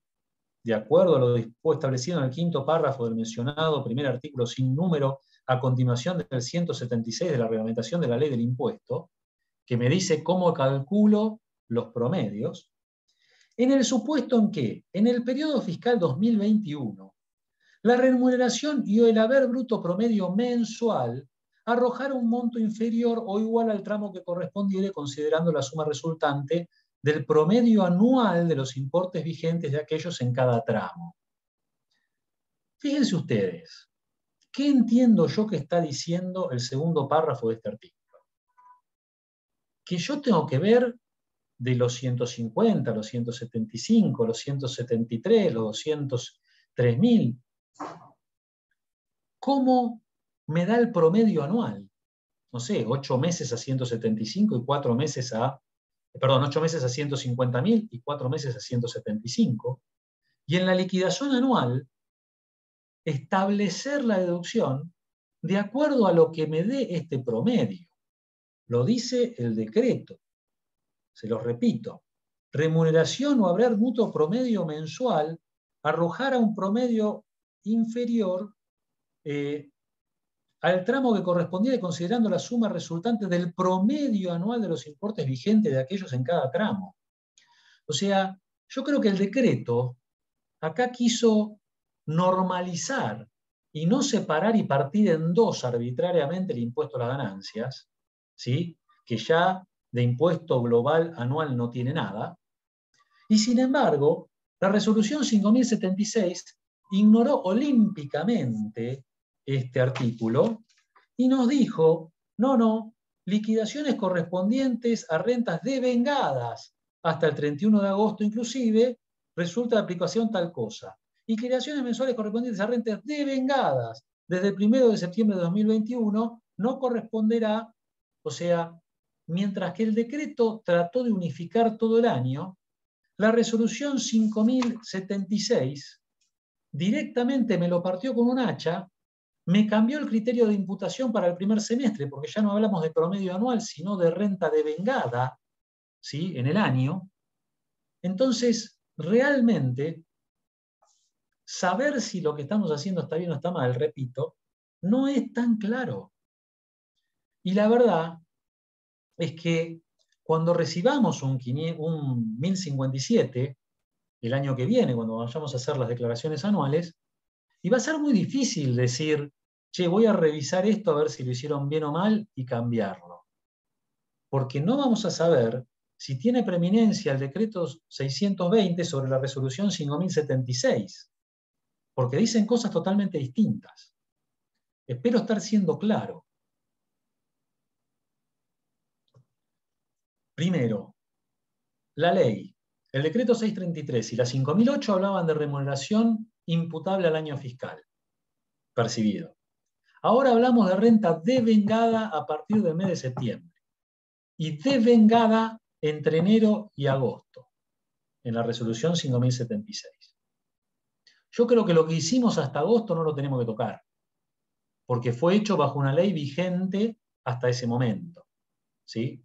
de acuerdo a lo establecido en el quinto párrafo del mencionado primer artículo sin número a continuación del 176 de la reglamentación de la Ley del Impuesto, que me dice cómo calculo los promedios, en el supuesto en que, en el periodo fiscal 2021, la remuneración y el haber bruto promedio mensual arrojara un monto inferior o igual al tramo que correspondiere, considerando la suma resultante del promedio anual de los importes vigentes de aquellos en cada tramo. Fíjense ustedes, ¿qué entiendo yo que está diciendo el segundo párrafo de este artículo? Que yo tengo que ver de los 150, los 175, los 173, los 203.000, ¿cómo me da el promedio anual? No sé, 8 meses a 175 y 4 meses a, 8 meses a 150.000 y 4 meses a 175. Y en la liquidación anual, establecer la deducción de acuerdo a lo que me dé este promedio. Lo dice el decreto. Se lo repito. Remuneración o haber mutuo promedio mensual arrojar a un promedio inferior al tramo que correspondiera considerando la suma resultante del promedio anual de los importes vigentes de aquellos en cada tramo. O sea, yo creo que el decreto acá quiso normalizar y no separar y partir en dos arbitrariamente el impuesto a las ganancias, ¿sí? Que ya de impuesto global anual no tiene nada. Y sin embargo, la resolución 5076 ignoró olímpicamente este artículo y nos dijo, no, liquidaciones correspondientes a rentas devengadas hasta el 31 de agosto inclusive, resulta de aplicación tal cosa. Liquidaciones mensuales correspondientes a rentas devengadas desde el 1 de septiembre de 2021 no corresponderá, o sea, mientras que el decreto trató de unificar todo el año, la resolución 5076 directamente me lo partió con un hacha, me cambió el criterio de imputación para el primer semestre, porque ya no hablamos de promedio anual, sino de renta devengada, ¿sí? En el año. Entonces, realmente, saber si lo que estamos haciendo está bien o está mal, repito, no es tan claro. Y la verdad es que cuando recibamos un 1057, el año que viene, cuando vayamos a hacer las declaraciones anuales, y va a ser muy difícil decir, che, voy a revisar esto a ver si lo hicieron bien o mal y cambiarlo. Porque no vamos a saber si tiene preeminencia el decreto 620 sobre la resolución 5076, porque dicen cosas totalmente distintas. Espero estar siendo claro. Primero, la ley, el decreto 633 y la 5008 hablaban de remuneración imputable al año fiscal percibido. Ahora hablamos de renta devengada a partir del mes de septiembre y devengada entre enero y agosto, en la resolución 5076. Yo creo que lo que hicimos hasta agosto no lo tenemos que tocar, porque fue hecho bajo una ley vigente hasta ese momento, ¿sí?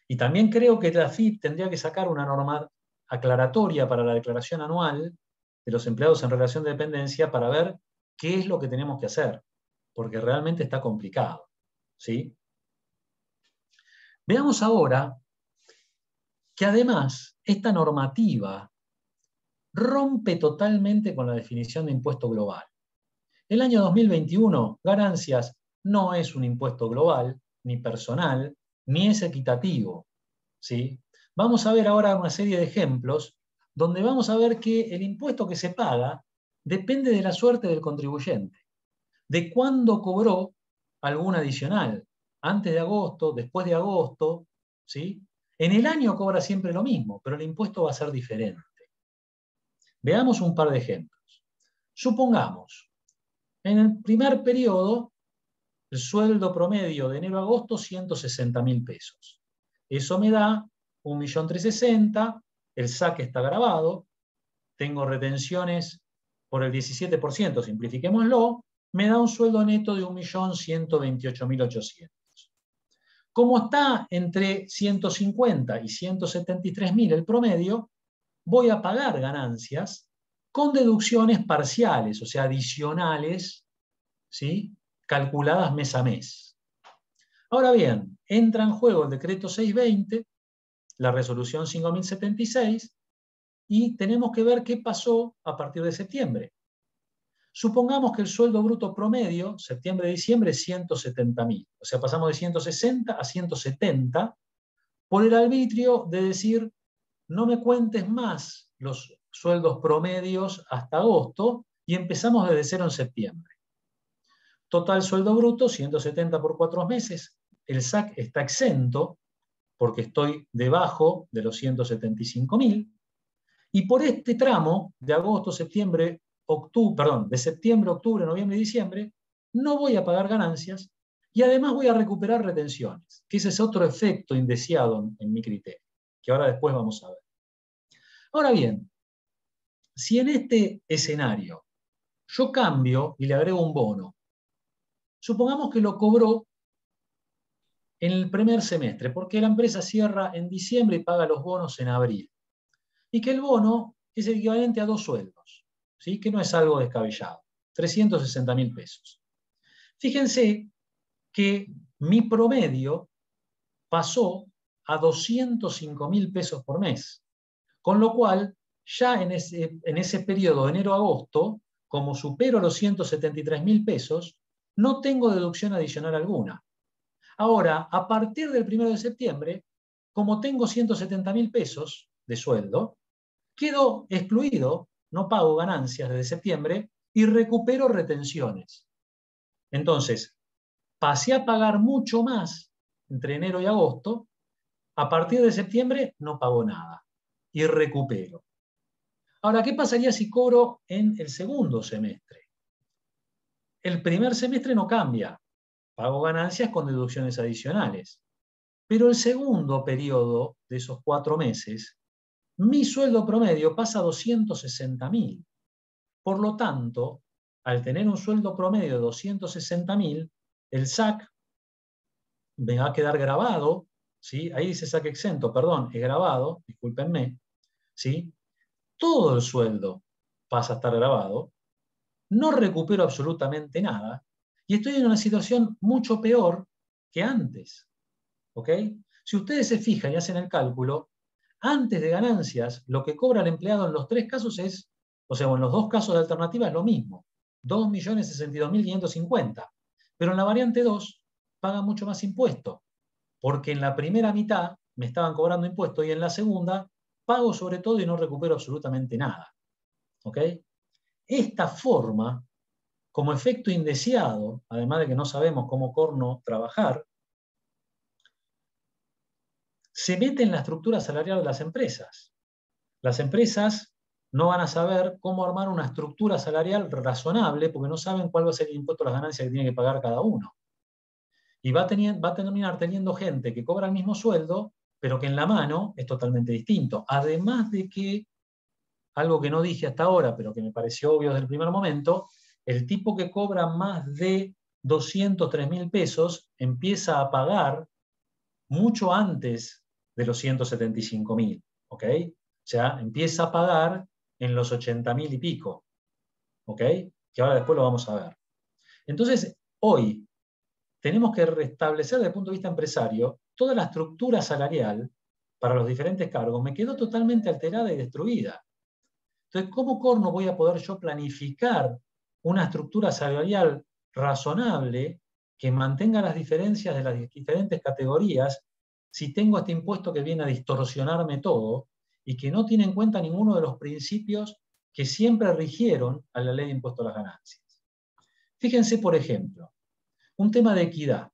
Y también creo que la AFIP tendría que sacar una norma aclaratoria para la declaración anual de los empleados en relación de dependencia para ver qué es lo que tenemos que hacer, porque realmente está complicado, ¿sí? Veamos ahora que además esta normativa rompe totalmente con la definición de impuesto global. El año 2021, ganancias no es un impuesto global, ni personal, ni es equitativo, ¿sí? Vamos a ver ahora una serie de ejemplos donde vamos a ver que el impuesto que se paga depende de la suerte del contribuyente, de cuándo cobró algún adicional, antes de agosto, después de agosto, ¿sí? En el año cobra siempre lo mismo, pero el impuesto va a ser diferente. Veamos un par de ejemplos. Supongamos, en el primer periodo, el sueldo promedio de enero a agosto, 160.000 pesos. Eso me da 1.360.000, el SAC está grabado, tengo retenciones por el 17%, simplifiquémoslo, me da un sueldo neto de 1.128.800. Como está entre 150 y 173.000 el promedio, voy a pagar ganancias con deducciones parciales, o sea, adicionales, ¿sí? Calculadas mes a mes. Ahora bien, entra en juego el decreto 620, la resolución 5076, y tenemos que ver qué pasó a partir de septiembre. Supongamos que el sueldo bruto promedio, septiembre-diciembre, es 170.000. O sea, pasamos de 160 a 170 por el arbitrio de decir, no me cuentes más los sueldos promedios hasta agosto y empezamos desde cero en septiembre. Total sueldo bruto, 170 por 4 meses. El SAC está exento porque estoy debajo de los 175.000. Y por este tramo de agosto, septiembre, de septiembre, octubre, noviembre y diciembre, no voy a pagar ganancias y además voy a recuperar retenciones, que ese es otro efecto indeseado en mi criterio, que ahora después vamos a ver. Ahora bien, si en este escenario yo cambio y le agrego un bono, supongamos que lo cobró en el primer semestre, porque la empresa cierra en diciembre y paga los bonos en abril, y que el bono es el equivalente a 2 sueldos, ¿sí? Que no es algo descabellado, 360.000 pesos. Fíjense que mi promedio pasó a 205.000 pesos por mes, con lo cual ya en ese periodo de enero a agosto, como supero los 173.000 pesos, no tengo deducción adicional alguna. Ahora, a partir del 1 de septiembre, como tengo 170.000 pesos de sueldo, quedo excluido, no pago ganancias desde septiembre y recupero retenciones. Entonces, pasé a pagar mucho más entre enero y agosto, a partir de septiembre no pago nada y recupero. Ahora, ¿qué pasaría si cobro en el segundo semestre? El primer semestre no cambia, pago ganancias con deducciones adicionales. Pero el segundo periodo de esos 4 meses, mi sueldo promedio pasa a 260.000. Por lo tanto, al tener un sueldo promedio de 260.000, el SAC me va a quedar grabado, ¿sí? Ahí dice SAC exento, perdón, es grabado, discúlpenme, ¿sí? Todo el sueldo pasa a estar grabado, no recupero absolutamente nada y estoy en una situación mucho peor que antes. ¿Ok? Si ustedes se fijan y hacen el cálculo, antes de ganancias, lo que cobra el empleado en los 3 casos es, o sea, en los 2 casos de alternativa es lo mismo, 2.062.550. Pero en la variante 2 paga mucho más impuesto, porque en la primera mitad me estaban cobrando impuestos y en la segunda pago sobre todo y no recupero absolutamente nada. ¿Ok? Esta forma, como efecto indeseado, además de que no sabemos cómo corno trabajar, se mete en la estructura salarial de las empresas. Las empresas no van a saber cómo armar una estructura salarial razonable porque no saben cuál va a ser el impuesto a las ganancias que tiene que pagar cada uno. Y va a terminar teniendo gente que cobra el mismo sueldo, pero que en la mano es totalmente distinto. Además de que, algo que no dije hasta ahora, pero que me pareció obvio desde el primer momento, el tipo que cobra más de 203.000 pesos empieza a pagar mucho antes de los 175.000, ¿ok? O sea, empieza a pagar en los 80.000 y pico, ¿ok? Que ahora después lo vamos a ver. Entonces, hoy tenemos que restablecer desde el punto de vista empresario toda la estructura salarial para los diferentes cargos. Me quedó totalmente alterada y destruida. Entonces, ¿cómo corno voy a poder yo planificar una estructura salarial razonable que mantenga las diferencias de las diferentes categorías si tengo este impuesto que viene a distorsionarme todo y que no tiene en cuenta ninguno de los principios que siempre rigieron a la ley de impuesto a las ganancias. Fíjense, por ejemplo, un tema de equidad,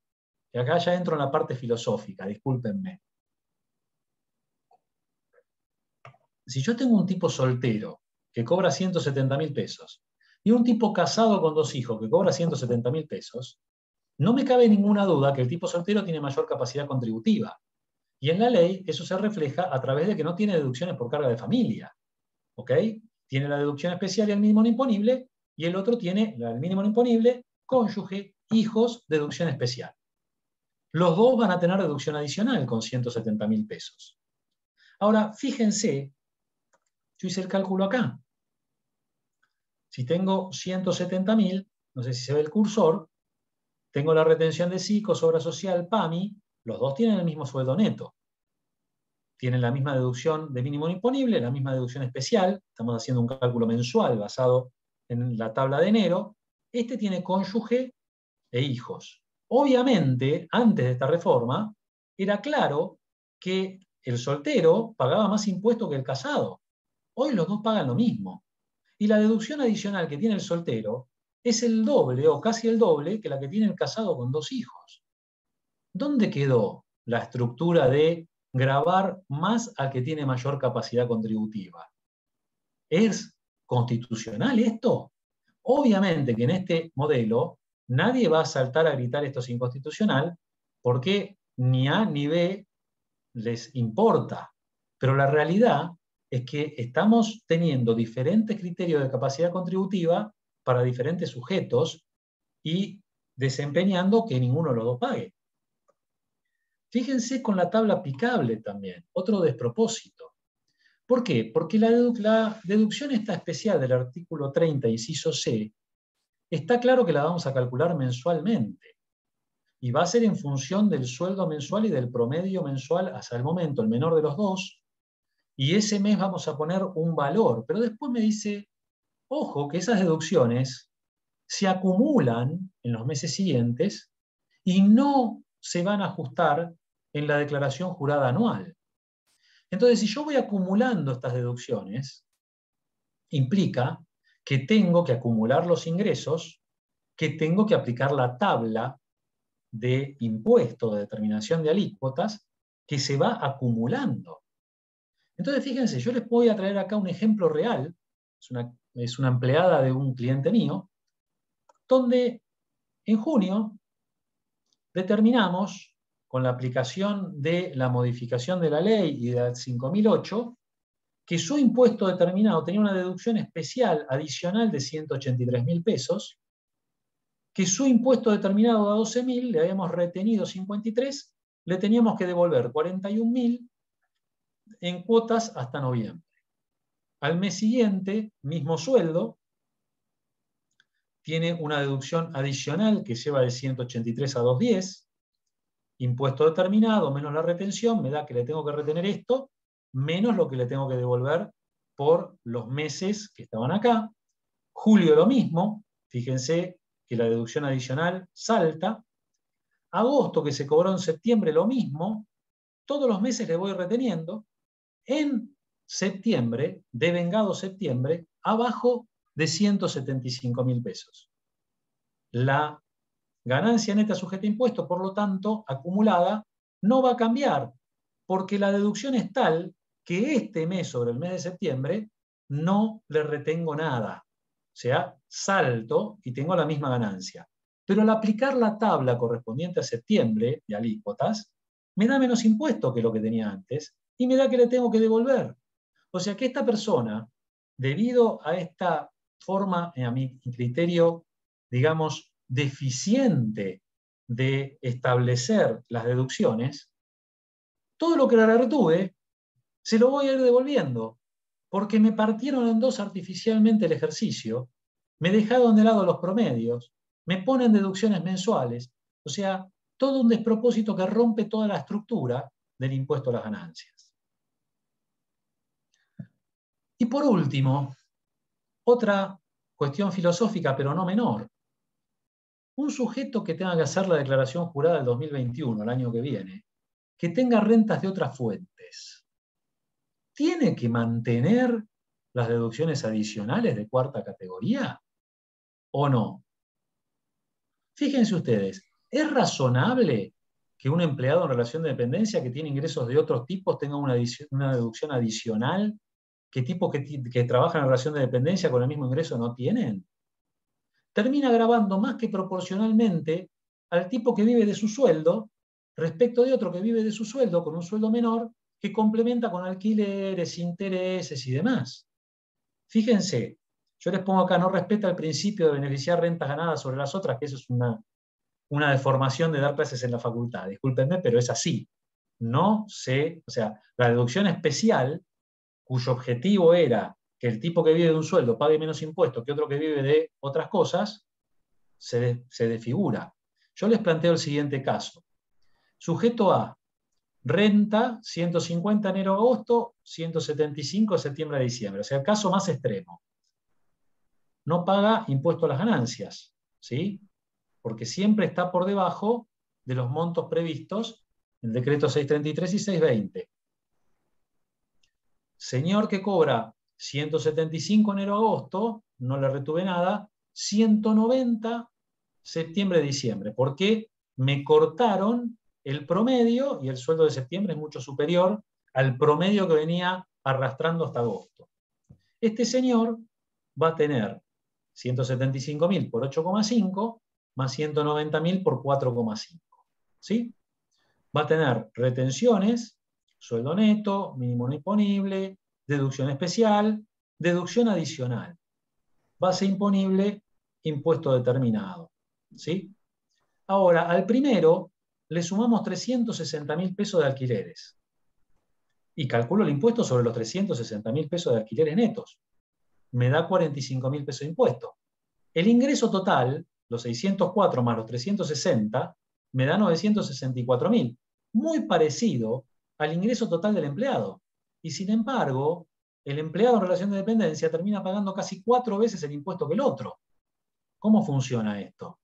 que acá ya entro en la parte filosófica, discúlpenme. Si yo tengo un tipo soltero que cobra 170.000 pesos y un tipo casado con 2 hijos que cobra 170.000 pesos, no me cabe ninguna duda que el tipo soltero tiene mayor capacidad contributiva. Y en la ley eso se refleja a través de que no tiene deducciones por carga de familia. ¿Ok? Tiene la deducción especial y el mínimo no imponible, y el otro tiene el mínimo no imponible, cónyuge, hijos, deducción especial. Los dos van a tener deducción adicional con 170.000 pesos. Ahora, fíjense, yo hice el cálculo acá. Si tengo 170.000, no sé si se ve el cursor, tengo la retención de SICOS, obra social, PAMI, los dos tienen el mismo sueldo neto. Tienen la misma deducción de mínimo imponible, la misma deducción especial, estamos haciendo un cálculo mensual basado en la tabla de enero. Este tiene cónyuge e hijos. Obviamente, antes de esta reforma, era claro que el soltero pagaba más impuestos que el casado. Hoy los dos pagan lo mismo. Y la deducción adicional que tiene el soltero es el doble o casi el doble que la que tiene el casado con 2 hijos. ¿Dónde quedó la estructura de gravar más al que tiene mayor capacidad contributiva? ¿Es constitucional esto? Obviamente que en este modelo nadie va a saltar a gritar esto es inconstitucional porque ni A ni B les importa. Pero la realidad es que estamos teniendo diferentes criterios de capacidad contributiva para diferentes sujetos y desempeñando que ninguno de los dos pague. Fíjense con la tabla aplicable también, otro despropósito. ¿Por qué? Porque la deducción esta especial del artículo 30, inciso C, está claro que la vamos a calcular mensualmente. Y va a ser en función del sueldo mensual y del promedio mensual hasta el momento, el menor de los dos. Y ese mes vamos a poner un valor. Pero después me dice, ojo, que esas deducciones se acumulan en los meses siguientes y no se van a ajustar en la declaración jurada anual. Entonces, si yo voy acumulando estas deducciones, implica que tengo que acumular los ingresos, que tengo que aplicar la tabla de impuesto de determinación de alícuotas que se va acumulando. Entonces, fíjense, yo les voy a traer acá un ejemplo real, es una empleada de un cliente mío, donde en junio determinamos, con la aplicación de la modificación de la ley y de 5008, que su impuesto determinado tenía una deducción especial adicional de 183.000 pesos, que su impuesto determinado a 12.000, le habíamos retenido 53, le teníamos que devolver 41.000 en cuotas hasta noviembre. Al mes siguiente, mismo sueldo, tiene una deducción adicional que lleva de 183 a 210, impuesto determinado menos la retención, me da que le tengo que retener esto, menos lo que le tengo que devolver por los meses que estaban acá. Julio lo mismo, fíjense que la deducción adicional salta. Agosto, que se cobró en septiembre, lo mismo. Todos los meses le voy reteniendo. En septiembre, devengado septiembre, abajo de 175.000 pesos. La ganancia neta sujeta a impuestos, por lo tanto, acumulada, no va a cambiar, porque la deducción es tal que este mes sobre el mes de septiembre no le retengo nada. O sea, salto y tengo la misma ganancia. Pero al aplicar la tabla correspondiente a septiembre de alícuotas, me da menos impuesto que lo que tenía antes y me da que le tengo que devolver. O sea que esta persona, debido a esta forma, a mi criterio, digamos, deficiente de establecer las deducciones, todo lo que le retuve se lo voy a ir devolviendo, porque me partieron en dos artificialmente el ejercicio, me dejaron de lado los promedios, me ponen deducciones mensuales, o sea, todo un despropósito que rompe toda la estructura del impuesto a las ganancias. Y por último, otra cuestión filosófica, pero no menor. Un sujeto que tenga que hacer la declaración jurada del 2021, el año que viene, que tenga rentas de otras fuentes, ¿tiene que mantener las deducciones adicionales de cuarta categoría o no? Fíjense ustedes, ¿es razonable que un empleado en relación de dependencia que tiene ingresos de otros tipos tenga una deducción adicional que tipos que trabajan en relación de dependencia con el mismo ingreso no tienen? Termina agravando más que proporcionalmente al tipo que vive de su sueldo respecto de otro que vive de su sueldo con un sueldo menor que complementa con alquileres, intereses y demás. Fíjense, yo les pongo acá, no respeta el principio de beneficiar rentas ganadas sobre las otras, que eso es una deformación de dar clases en la facultad. Discúlpenme, pero es así. No sé, o sea, la deducción especial, cuyo objetivo era que el tipo que vive de un sueldo pague menos impuestos que otro que vive de otras cosas, se desfigura. Yo les planteo el siguiente caso. Sujeto A, renta 150 enero-agosto, 175 septiembre-diciembre. O sea, el caso más extremo. No paga impuesto a las ganancias, ¿sí? Porque siempre está por debajo de los montos previstos en el decreto 633 y 620. Señor que cobra 175 enero-agosto, no le retuve nada, 190 septiembre-diciembre. ¿Por qué? Me cortaron el promedio y el sueldo de septiembre es mucho superior al promedio que venía arrastrando hasta agosto. Este señor va a tener 175.000 por 8,5 más 190.000 por 4,5. ¿Sí? Va a tener retenciones, sueldo neto, mínimo no imponible, deducción especial, deducción adicional, base imponible, impuesto determinado. ¿Sí? Ahora, al primero le sumamos 360.000 pesos de alquileres y calculo el impuesto sobre los 360.000 pesos de alquileres netos. Me da 45.000 pesos de impuesto. El ingreso total, los 604 más los 360, me da 964.000. Muy parecido al ingreso total del empleado. Y sin embargo, el empleado en relación de dependencia termina pagando casi 4 veces el impuesto que el otro. ¿Cómo funciona esto?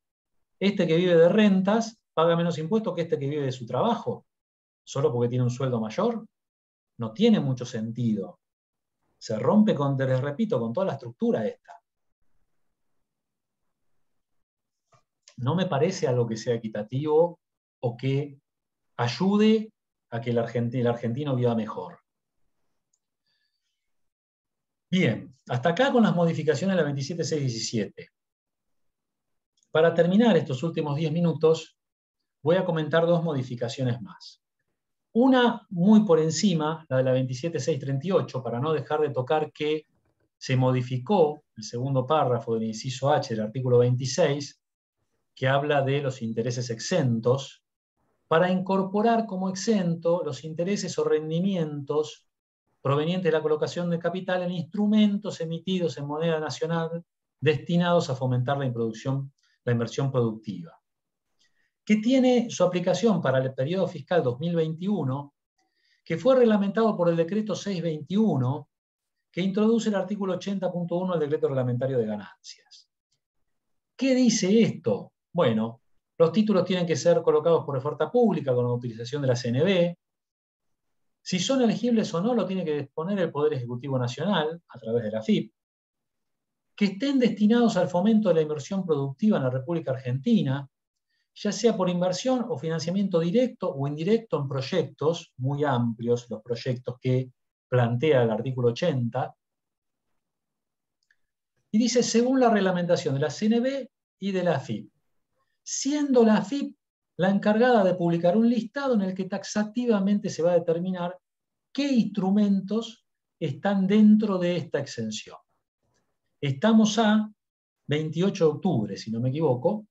Este que vive de rentas paga menos impuestos que este que vive de su trabajo, solo porque tiene un sueldo mayor. No tiene mucho sentido. Se rompe, les repito, con toda la estructura esta. No me parece algo que sea equitativo o que ayude a que el argentino viva mejor. Bien, hasta acá con las modificaciones de la 27.617. Para terminar estos últimos 10 minutos, voy a comentar 2 modificaciones más. Una muy por encima, la de la 27.638, para no dejar de tocar que se modificó el segundo párrafo del inciso H del artículo 26, que habla de los intereses exentos, para incorporar como exento los intereses o rendimientos provenientes de la colocación de capital en instrumentos emitidos en moneda nacional destinados a fomentar la inversión productiva, que tiene su aplicación para el periodo fiscal 2021, que fue reglamentado por el decreto 621, que introduce el artículo 80.1 del decreto reglamentario de ganancias. ¿Qué dice esto? Bueno, los títulos tienen que ser colocados por oferta pública con la utilización de la CNB. Si son elegibles o no, lo tiene que disponer el Poder Ejecutivo Nacional a través de la AFIP. Que estén destinados al fomento de la inversión productiva en la República Argentina, ya sea por inversión o financiamiento directo o indirecto en proyectos muy amplios, los proyectos que plantea el artículo 80. Y dice, según la reglamentación de la CNB y de la AFIP, siendo la AFIP la encargada de publicar un listado en el que taxativamente se va a determinar qué instrumentos están dentro de esta exención. Estamos a 28 de octubre, si no me equivoco.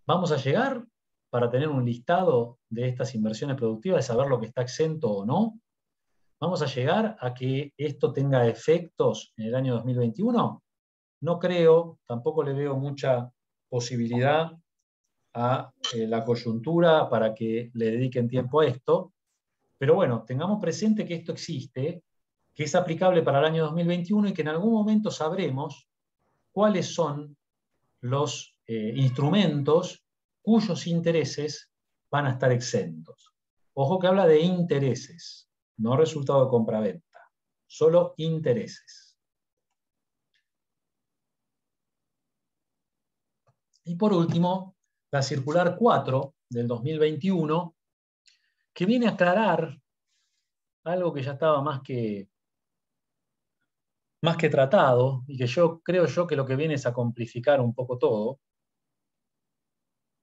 ¿Vamos a llegar para tener un listado de estas inversiones productivas, de saber lo que está exento o no? ¿Vamos a llegar a que esto tenga efectos en el año 2021? No creo, tampoco le veo mucha posibilidad a la coyuntura para que le dediquen tiempo a esto. Pero bueno, tengamos presente que esto existe, que es aplicable para el año 2021 y que en algún momento sabremos cuáles son los instrumentos cuyos intereses van a estar exentos. Ojo que habla de intereses, no resultado de compraventa, solo intereses. Y por último, la circular 4 del 2021, que viene a aclarar algo que ya estaba más que tratado, y que creo yo que lo que viene es a complicar un poco todo,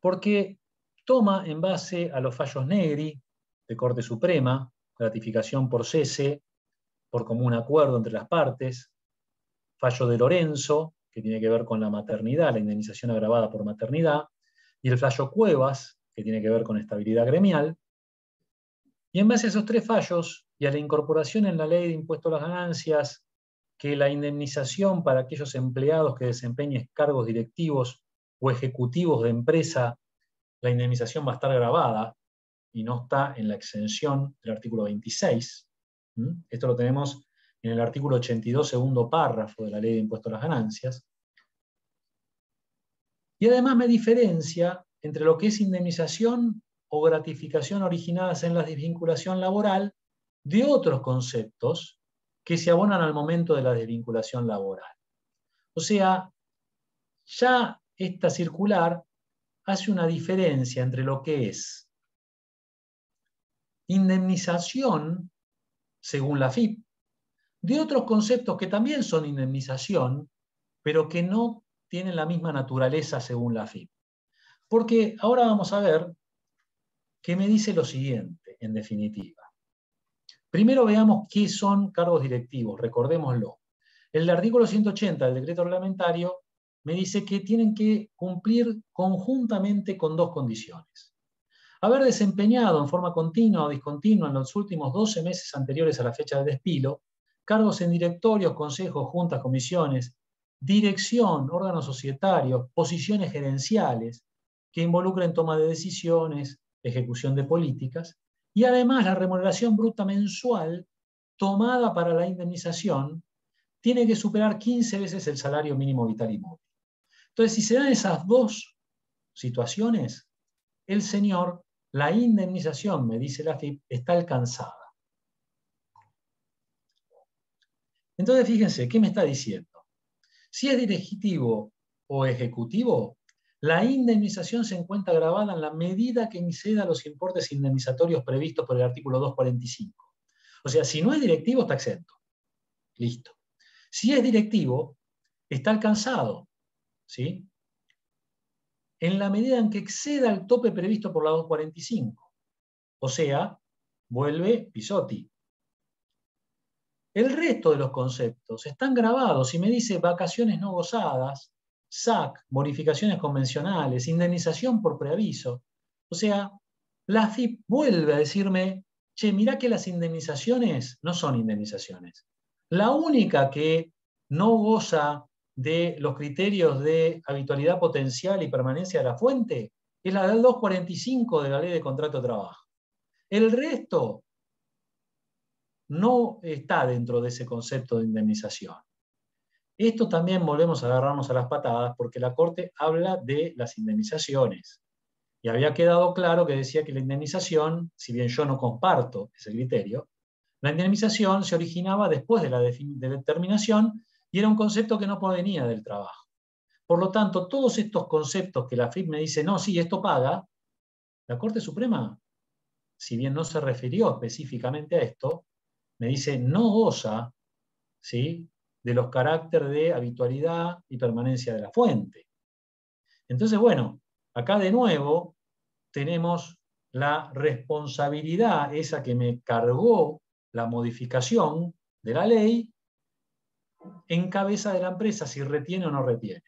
porque toma en base a los fallos Negri de Corte Suprema, gratificación por cese, por común acuerdo entre las partes, fallo de Lorenzo, que tiene que ver con la maternidad, la indemnización agravada por maternidad, y el fallo Cuevas, que tiene que ver con estabilidad gremial. Y en base a esos tres fallos y a la incorporación en la ley de impuesto a las ganancias, que la indemnización para aquellos empleados que desempeñen cargos directivos o ejecutivos de empresa, la indemnización va a estar grabada y no está en la exención del artículo 26. Esto lo tenemos en el artículo 82, segundo párrafo de la ley de impuesto a las ganancias. Y además me diferencia entre lo que es indemnización o gratificación originadas en la desvinculación laboral de otros conceptos que se abonan al momento de la desvinculación laboral. O sea, ya esta circular hace una diferencia entre lo que es indemnización, según la FIP, de otros conceptos que también son indemnización, pero que no tienen la misma naturaleza según la FIP. Porque ahora vamos a ver que me dice lo siguiente, en definitiva. Primero veamos qué son cargos directivos, recordémoslo. El artículo 180 del decreto reglamentario me dice que tienen que cumplir conjuntamente con dos condiciones. Haber desempeñado en forma continua o discontinua en los últimos 12 meses anteriores a la fecha de despilo cargos en directorios, consejos, juntas, comisiones, dirección, órganos societarios, posiciones gerenciales que involucren toma de decisiones, ejecución de políticas, y además la remuneración bruta mensual tomada para la indemnización tiene que superar 15 veces el salario mínimo vital y móvil. Entonces, si se dan esas dos situaciones, el señor, la indemnización, me dice la FIP, está alcanzada. Entonces, fíjense, ¿qué me está diciendo? Si es directivo o ejecutivo, la indemnización se encuentra grabada en la medida que exceda los importes indemnizatorios previstos por el artículo 245. O sea, si no es directivo, está exento. Listo. Si es directivo, está alcanzado, ¿sí? En la medida en que exceda el tope previsto por la 245. O sea, vuelve Pisotti. El resto de los conceptos están grabados y me dice vacaciones no gozadas, SAC, bonificaciones convencionales, indemnización por preaviso. O sea, la FIP vuelve a decirme, che, mirá que las indemnizaciones no son indemnizaciones. La única que no goza de los criterios de habitualidad potencial y permanencia de la fuente es la del 245 de la Ley de Contrato de Trabajo. El resto no está dentro de ese concepto de indemnización. Esto también volvemos a agarrarnos a las patadas porque la Corte habla de las indemnizaciones. Y había quedado claro que decía que la indemnización, si bien yo no comparto ese criterio, la indemnización se originaba después de la determinación y era un concepto que no provenía del trabajo. Por lo tanto, todos estos conceptos que la FIP me dice, no, sí, esto paga, la Corte Suprema, si bien no se refirió específicamente a esto, me dice, no goza, ¿sí?, de los caracteres de habitualidad y permanencia de la fuente. Entonces, bueno, acá de nuevo tenemos la responsabilidad, esa que me cargó la modificación de la ley, en cabeza de la empresa, si retiene o no retiene.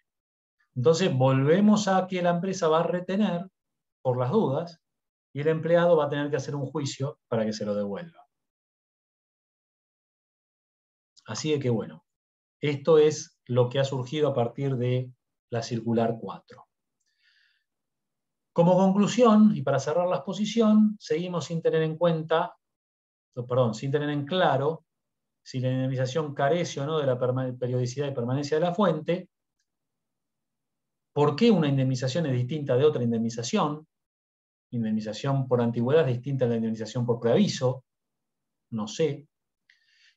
Entonces, volvemos a que la empresa va a retener por las dudas y el empleado va a tener que hacer un juicio para que se lo devuelva. Así que bueno, esto es lo que ha surgido a partir de la circular 4. Como conclusión, y para cerrar la exposición, seguimos sin tener en claro si la indemnización carece o no de la periodicidad y permanencia de la fuente, por qué una indemnización es distinta de otra indemnización por antigüedad es distinta a la indemnización por preaviso, no sé.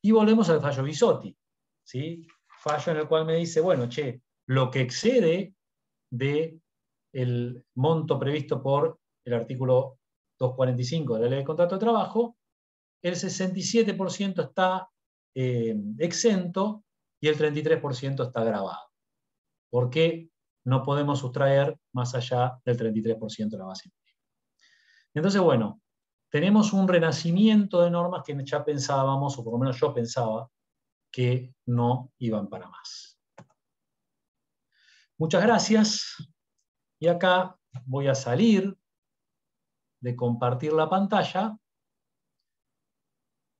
Y volvemos al fallo Pisotti, ¿sí? Fallo en el cual me dice, bueno, che, lo que excede de el monto previsto por el artículo 245 de la Ley de Contrato de Trabajo, el 67% está exento y el 33% está gravado. ¿Por qué no podemos sustraer más allá del 33% de la base impositiva? Entonces, bueno, tenemos un renacimiento de normas que ya pensábamos, o por lo menos yo pensaba, que no iban para más. Muchas gracias. Y acá voy a salir de compartir la pantalla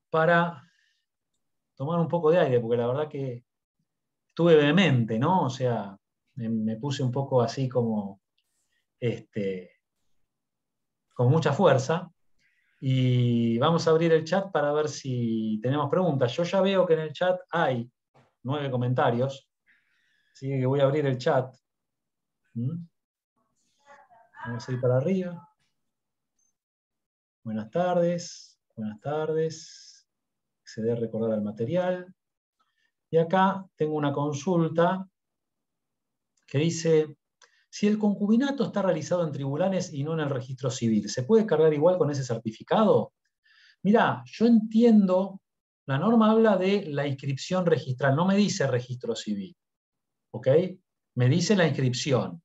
para tomar un poco de aire, porque la verdad que estuve vehemente, ¿no? O sea, me puse un poco así como, con mucha fuerza. Y vamos a abrir el chat para ver si tenemos preguntas. Yo ya veo que en el chat hay 9 comentarios, así que voy a abrir el chat. Vamos a ir para arriba. Buenas tardes, buenas tardes. Acceder a recordar al material. Y acá tengo una consulta que dice, si el concubinato está realizado en tribunales y no en el registro civil, ¿se puede cargar igual con ese certificado? Mirá, yo entiendo, la norma habla de la inscripción registral, no me dice registro civil, ¿ok? Me dice la inscripción.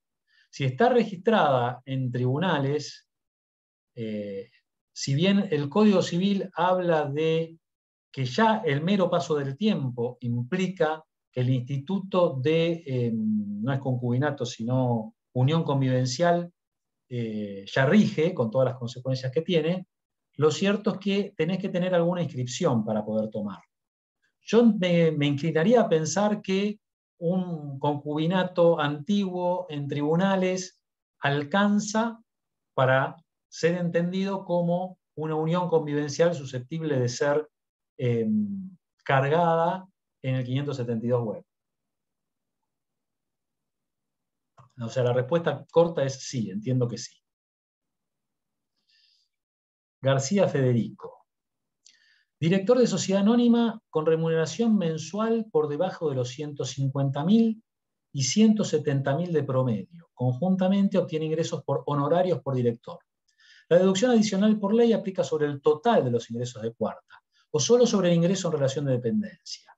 Si está registrada en tribunales, si bien el Código Civil habla de que ya el mero paso del tiempo implica que el instituto de, no es concubinato, sino unión convivencial, ya rige con todas las consecuencias que tiene, lo cierto es que tenés que tener alguna inscripción para poder tomar. Yo me inclinaría a pensar que un concubinato antiguo en tribunales alcanza para ser entendido como una unión convivencial susceptible de ser cargada en el 572 web. O sea, la respuesta corta es sí, entiendo que sí. García Federico. Director de sociedad anónima con remuneración mensual por debajo de los 150.000 y 170.000 de promedio. Conjuntamente obtiene ingresos por honorarios por director. La deducción adicional por ley aplica sobre el total de los ingresos de cuarta, o solo sobre el ingreso en relación de dependencia.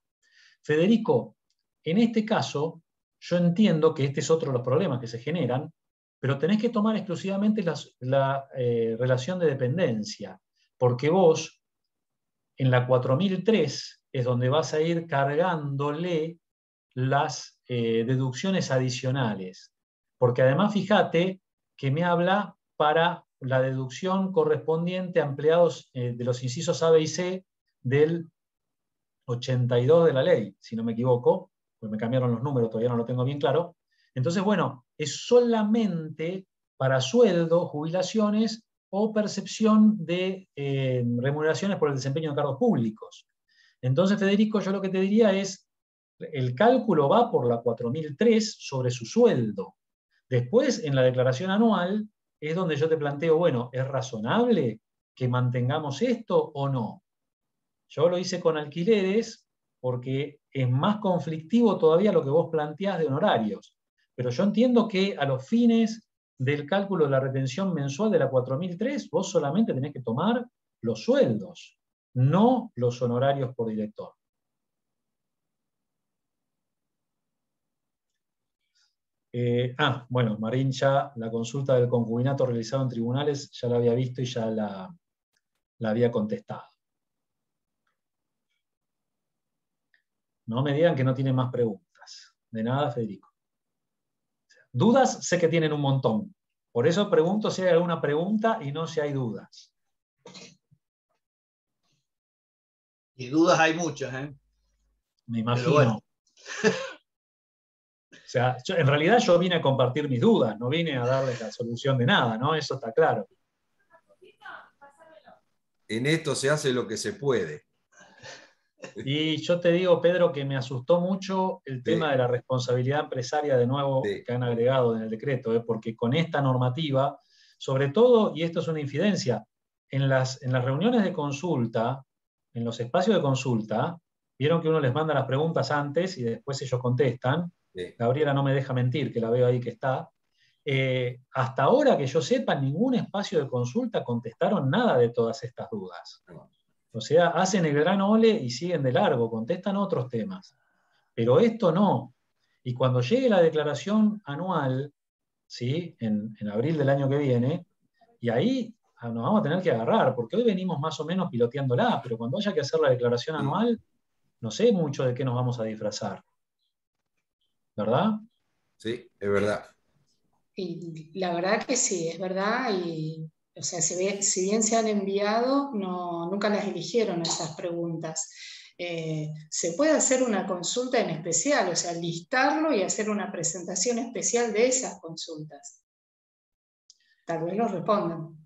Federico, en este caso, yo entiendo que este es otro de los problemas que se generan, pero tenés que tomar exclusivamente la relación de dependencia, porque vos, en la 4003, es donde vas a ir cargándole las deducciones adicionales. Porque además, fíjate que me habla para la deducción correspondiente a empleados de los incisos A, B y C del 82 de la ley, si no me equivoco, pues me cambiaron los números, todavía no lo tengo bien claro. Entonces, bueno, es solamente para sueldo, jubilaciones o percepción de remuneraciones por el desempeño de cargos públicos. Entonces, Federico, yo lo que te diría es, el cálculo va por la 4003 sobre su sueldo. Después, en la declaración anual, es donde yo te planteo, bueno, ¿es razonable que mantengamos esto o no? Yo lo hice con alquileres porque es más conflictivo todavía lo que vos planteás de honorarios. Pero yo entiendo que a los fines del cálculo de la retención mensual de la 4003, vos solamente tenés que tomar los sueldos, no los honorarios por director. Bueno, Marín ya la consulta del concubinato realizado en tribunales ya la había visto y ya la había contestado. No me digan que no tienen más preguntas. De nada, Federico. Dudas sé que tienen un montón. Por eso pregunto si hay alguna pregunta y no si hay dudas. Y dudas hay muchas, ¿eh? Me imagino. Bueno. O sea, en realidad yo vine a compartir mis dudas, no vine a darles la solución de nada, ¿no? Eso está claro. En esto se hace lo que se puede. Y yo te digo, Pedro, que me asustó mucho el tema de la responsabilidad empresaria de nuevo que han agregado en el decreto, porque con esta normativa, sobre todo, y esto es una infidencia, en las reuniones de consulta, en los espacios de consulta, vieron que uno les manda las preguntas antes y después ellos contestan. Gabriela no me deja mentir, que la veo ahí que está. hasta ahora que yo sepa, ningún espacio de consulta contestaron nada de todas estas dudas. O sea, hacen el gran ole y siguen de largo, contestan otros temas. Pero esto no. Y cuando llegue la declaración anual, ¿sí? En abril del año que viene, y ahí nos vamos a tener que agarrar, porque hoy venimos más o menos piloteándola, pero cuando haya que hacer la declaración anual, no sé mucho de qué nos vamos a disfrazar. ¿Verdad? Sí, es verdad. Y la verdad que sí, es verdad. Y, o sea, si bien se han enviado, nunca las eligieron esas preguntas. Se puede hacer una consulta en especial, o sea, listarlo y hacer una presentación especial de esas consultas. Tal vez nos respondan.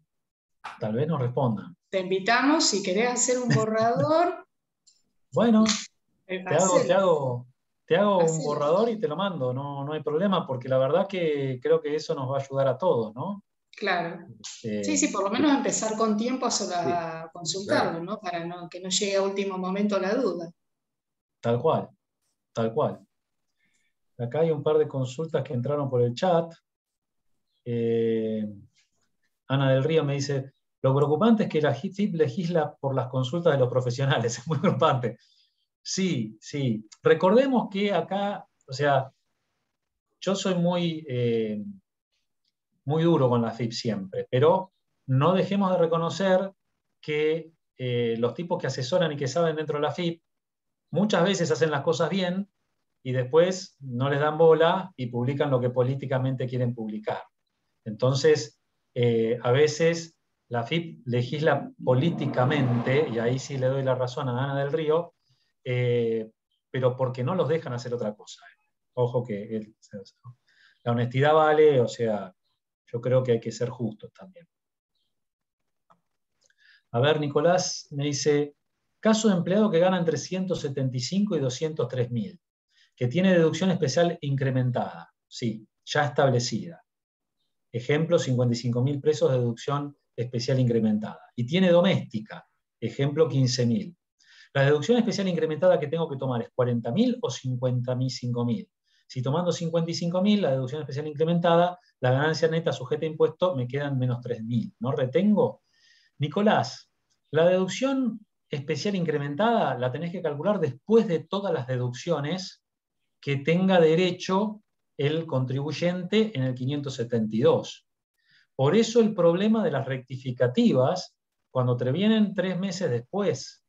Tal vez nos respondan. Te invitamos, si querés hacer un borrador. Bueno, te hago un Hacelo. borrador y te lo mando, no hay problema, porque la verdad que creo que eso nos va a ayudar a todos, ¿no? Claro. Sí, por lo menos empezar con tiempo a consultarlo, claro. ¿no? Para que no llegue a último momento la duda. Tal cual, tal cual. Acá hay un par de consultas que entraron por el chat. Ana del Río me dice, lo preocupante es que la FIP legisla por las consultas de los profesionales, es muy preocupante. Sí, sí. Recordemos que acá, o sea, yo soy muy duro con la FIP siempre, pero no dejemos de reconocer que los tipos que asesoran y que saben dentro de la FIP muchas veces hacen las cosas bien y después no les dan bola y publican lo que políticamente quieren publicar. Entonces, a veces la FIP legisla políticamente, y ahí sí le doy la razón a Ana del Río, pero porque no los dejan hacer otra cosa. Ojo que la honestidad vale, o sea, yo creo que hay que ser justos también. A ver, Nicolás me dice, caso de empleado que gana entre 175 y 203.000, que tiene deducción especial incrementada, sí, ya establecida. Ejemplo, 55.000 pesos de deducción especial incrementada. Y tiene doméstica, ejemplo, 15.000. La deducción especial incrementada que tengo que tomar es 40.000 o 55.000. Si tomando 55.000, la deducción especial incrementada, la ganancia neta sujeta a impuesto me quedan menos 3.000. ¿No retengo? Nicolás, la deducción especial incrementada la tenés que calcular después de todas las deducciones que tenga derecho el contribuyente en el 572. Por eso el problema de las rectificativas, cuando te vienen 3 meses después,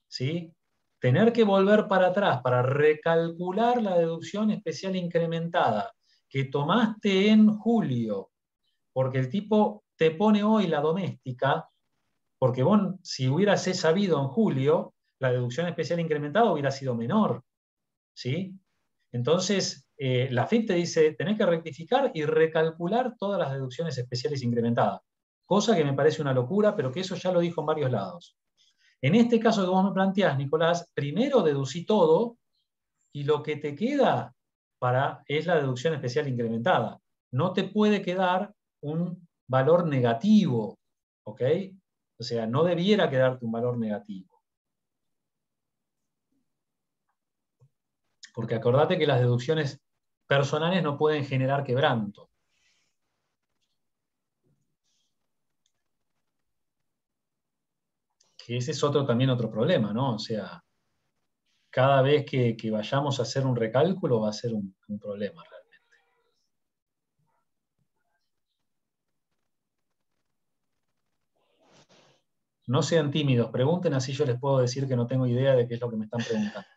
¿sí? Tener que volver para atrás para recalcular la deducción especial incrementada que tomaste en julio, porque el tipo te pone hoy la doméstica, porque vos, si hubieras sabido en julio, la deducción especial incrementada hubiera sido menor, ¿sí? Entonces, la FIP te dice, tenés que rectificar y recalcular todas las deducciones especiales incrementadas, cosa que me parece una locura, pero que eso ya lo dijo en varios lados. En este caso que vos me planteás, Nicolás, primero deducí todo y lo que te queda es la deducción especial incrementada. No te puede quedar un valor negativo, ¿ok? O sea, no debiera quedarte un valor negativo. Porque acordate que las deducciones personales no pueden generar quebranto. Que ese es también otro problema, ¿no? O sea, cada vez que vayamos a hacer un recálculo va a ser un problema realmente. No sean tímidos, pregunten, así yo les puedo decir que no tengo idea de qué es lo que me están preguntando.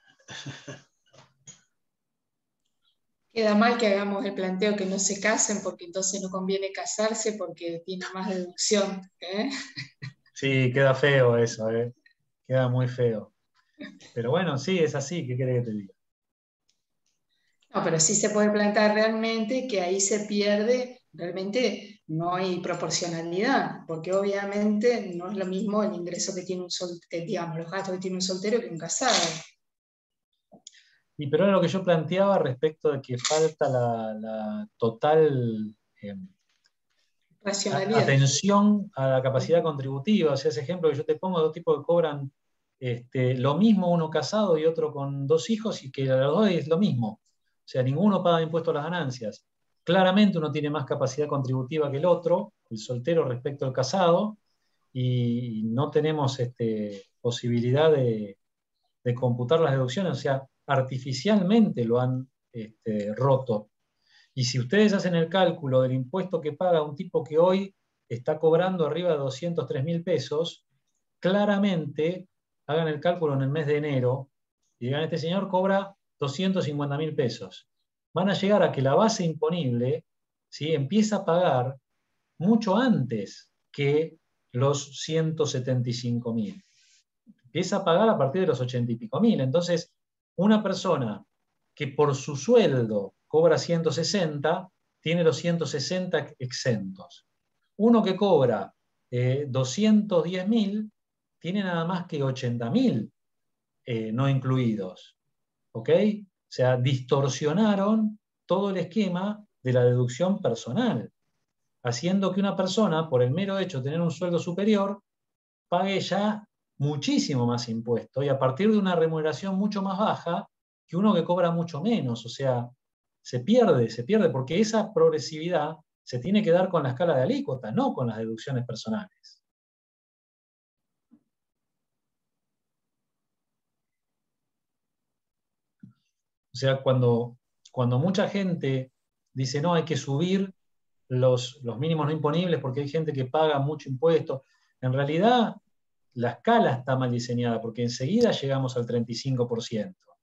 Queda mal que hagamos el planteo que no se casen, porque entonces no conviene casarse porque tiene más deducción. Sí, queda feo eso, queda muy feo. Pero bueno, sí, es así, ¿qué querés que te diga? No, pero sí se puede plantear realmente que ahí se pierde, realmente no hay proporcionalidad, porque obviamente no es lo mismo el ingreso que tiene un soltero, digamos, los gastos que tiene un soltero que un casado. Y pero era lo que yo planteaba respecto de que falta la total Racionalidad. atención a la capacidad contributiva. O sea, ese ejemplo que yo te pongo, 2 tipos que cobran lo mismo, uno casado y otro con 2 hijos, y que a los 2 es lo mismo. O sea, ninguno paga impuesto a las ganancias. claramente uno tiene más capacidad contributiva que el otro, el soltero respecto al casado, y no tenemos posibilidad de computar las deducciones, o sea, artificialmente lo han roto. Y si ustedes hacen el cálculo del impuesto que paga un tipo que hoy está cobrando arriba de 203.000 pesos, claramente hagan el cálculo en el mes de enero y digan, este señor cobra 250.000 pesos. Van a llegar a que la base imponible, ¿sí?, empieza a pagar mucho antes que los 175.000. Empieza a pagar a partir de los 80 y pico mil. Entonces, una persona que por su sueldo cobra 160, tiene los 160 exentos. Uno que cobra 210.000, tiene nada más que 80.000 no incluidos. ¿Ok? O sea, distorsionaron todo el esquema de la deducción personal, haciendo que una persona, por el mero hecho de tener un sueldo superior, pague ya muchísimo más impuesto y a partir de una remuneración mucho más baja que uno que cobra mucho menos. O sea, se pierde porque esa progresividad se tiene que dar con la escala de alícuota, no con las deducciones personales. O sea, cuando mucha gente dice, no, hay que subir los mínimos no imponibles porque hay gente que paga mucho impuesto, en realidad la escala está mal diseñada porque enseguida llegamos al 35%. O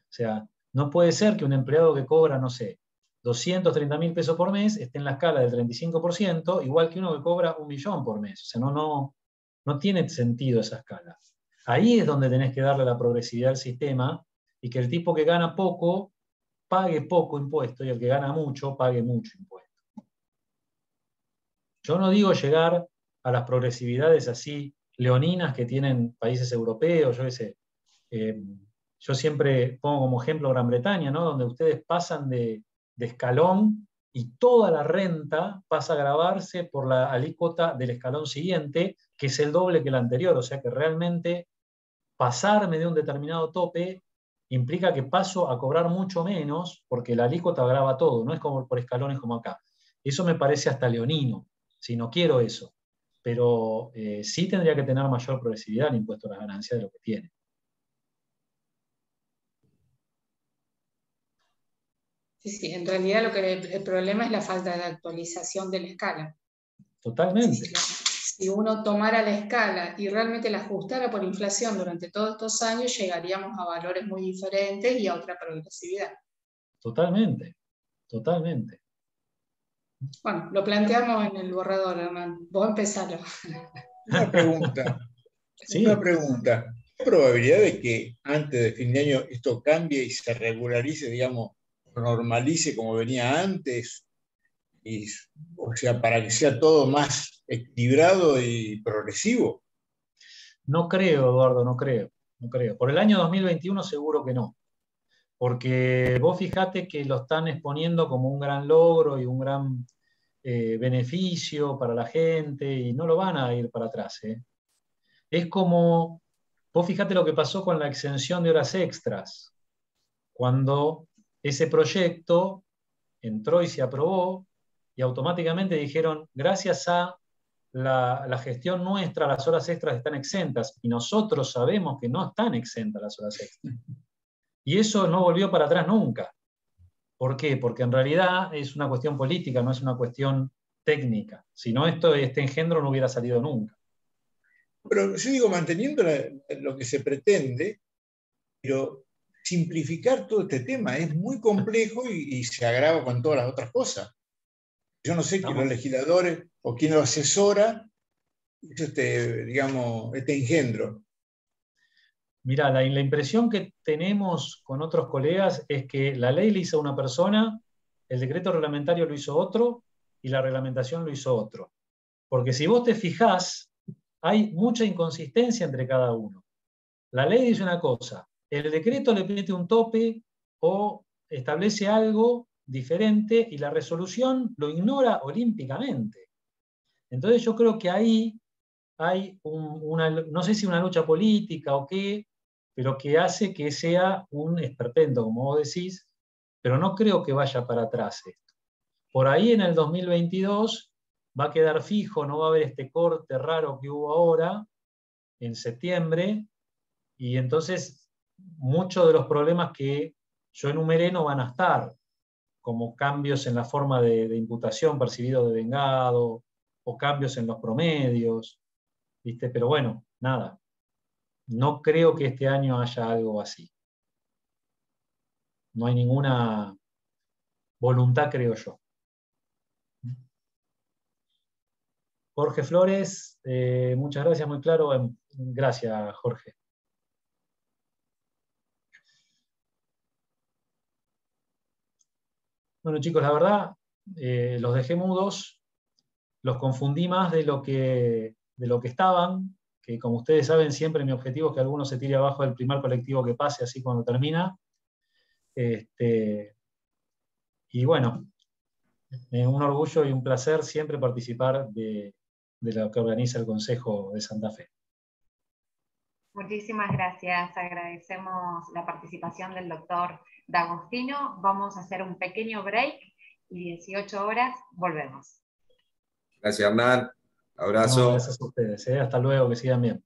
sea, no puede ser que un empleado que cobra, no sé, 230.000 pesos por mes esté en la escala del 35%, igual que uno que cobra 1 millón por mes. O sea, no tiene sentido esa escala. Ahí es donde tenés que darle la progresividad al sistema y que el tipo que gana poco pague poco impuesto y el que gana mucho pague mucho impuesto. Yo no digo llegar a las progresividades así leoninas que tienen países europeos, yo qué sé. Yo siempre pongo como ejemplo Gran Bretaña, ¿no?, donde ustedes pasan de escalón y toda la renta pasa a gravarse por la alícuota del escalón siguiente, que es el doble que el anterior. O sea que realmente pasarme de un determinado tope implica que paso a cobrar mucho menos porque la alícuota grava todo, no es como por escalones como acá. Eso me parece hasta leonino, si no quiero eso. Pero sí tendría que tener mayor progresividad el impuesto a las ganancias de lo que tiene. Sí, en realidad el problema es la falta de actualización de la escala. Totalmente. Si uno tomara la escala y realmente la ajustara por inflación durante todos estos años, llegaríamos a valores muy diferentes y a otra progresividad. Totalmente, totalmente. Bueno, lo planteamos en el borrador, Hernán. Vos empezalo. Una pregunta. Sí. Una pregunta. ¿Hay probabilidad de que antes de fin de año esto cambie y se regularice, digamos, normalice como venía antes? O sea, para que sea todo más equilibrado y progresivo. No creo, Eduardo, no creo. Por el año 2021 seguro que no. Porque vos fijate que lo están exponiendo como un gran logro y un gran beneficio para la gente y no lo van a ir para atrás. Es como, vos fijate lo que pasó con la exención de horas extras. Cuando ese proyecto entró y se aprobó y automáticamente dijeron, gracias a la gestión nuestra, las horas extras están exentas, y nosotros sabemos que no están exentas las horas extras. Y eso no volvió para atrás nunca. ¿Por qué? Porque en realidad es una cuestión política, no es una cuestión técnica. Si no, este engendro no hubiera salido nunca. Pero yo digo, manteniendo lo que se pretende, pero simplificar todo este tema es muy complejo y se agrava con todas las otras cosas. Yo no sé quién los legisladores o quién lo asesora, digamos, este engendro. Mirá, la impresión que tenemos con otros colegas es que la ley la hizo una persona, el decreto reglamentario lo hizo otro y la reglamentación lo hizo otro. Porque si vos te fijás, hay mucha inconsistencia entre cada uno. La ley dice una cosa, el decreto le mete un tope o establece algo diferente y la resolución lo ignora olímpicamente. Entonces yo creo que ahí hay no sé si una lucha política o qué, pero que hace que sea un esperpento, como vos decís, pero no creo que vaya para atrás esto. Por ahí en el 2022 va a quedar fijo, no va a haber este corte raro que hubo ahora, en septiembre, y entonces muchos de los problemas que yo enumeré no van a estar, como cambios en la forma de imputación percibido de vengado, o cambios en los promedios, ¿viste? Pero bueno, nada. No creo que este año haya algo así. No hay ninguna voluntad, creo yo. Jorge Flores, muchas gracias, muy claro. Gracias, Jorge. Bueno, chicos, la verdad, los dejé mudos, los confundí más de lo que estaban, que como ustedes saben, siempre mi objetivo es que alguno se tire abajo del primer colectivo que pase, así cuando termina. Y bueno, un orgullo y un placer siempre participar de lo que organiza el Consejo de Santa Fe. Muchísimas gracias, agradecemos la participación del doctor D'Agostino. Vamos a hacer un pequeño break y 18 horas volvemos. Gracias, Hernán. Abrazo. No, gracias a ustedes. Hasta luego, que sigan bien.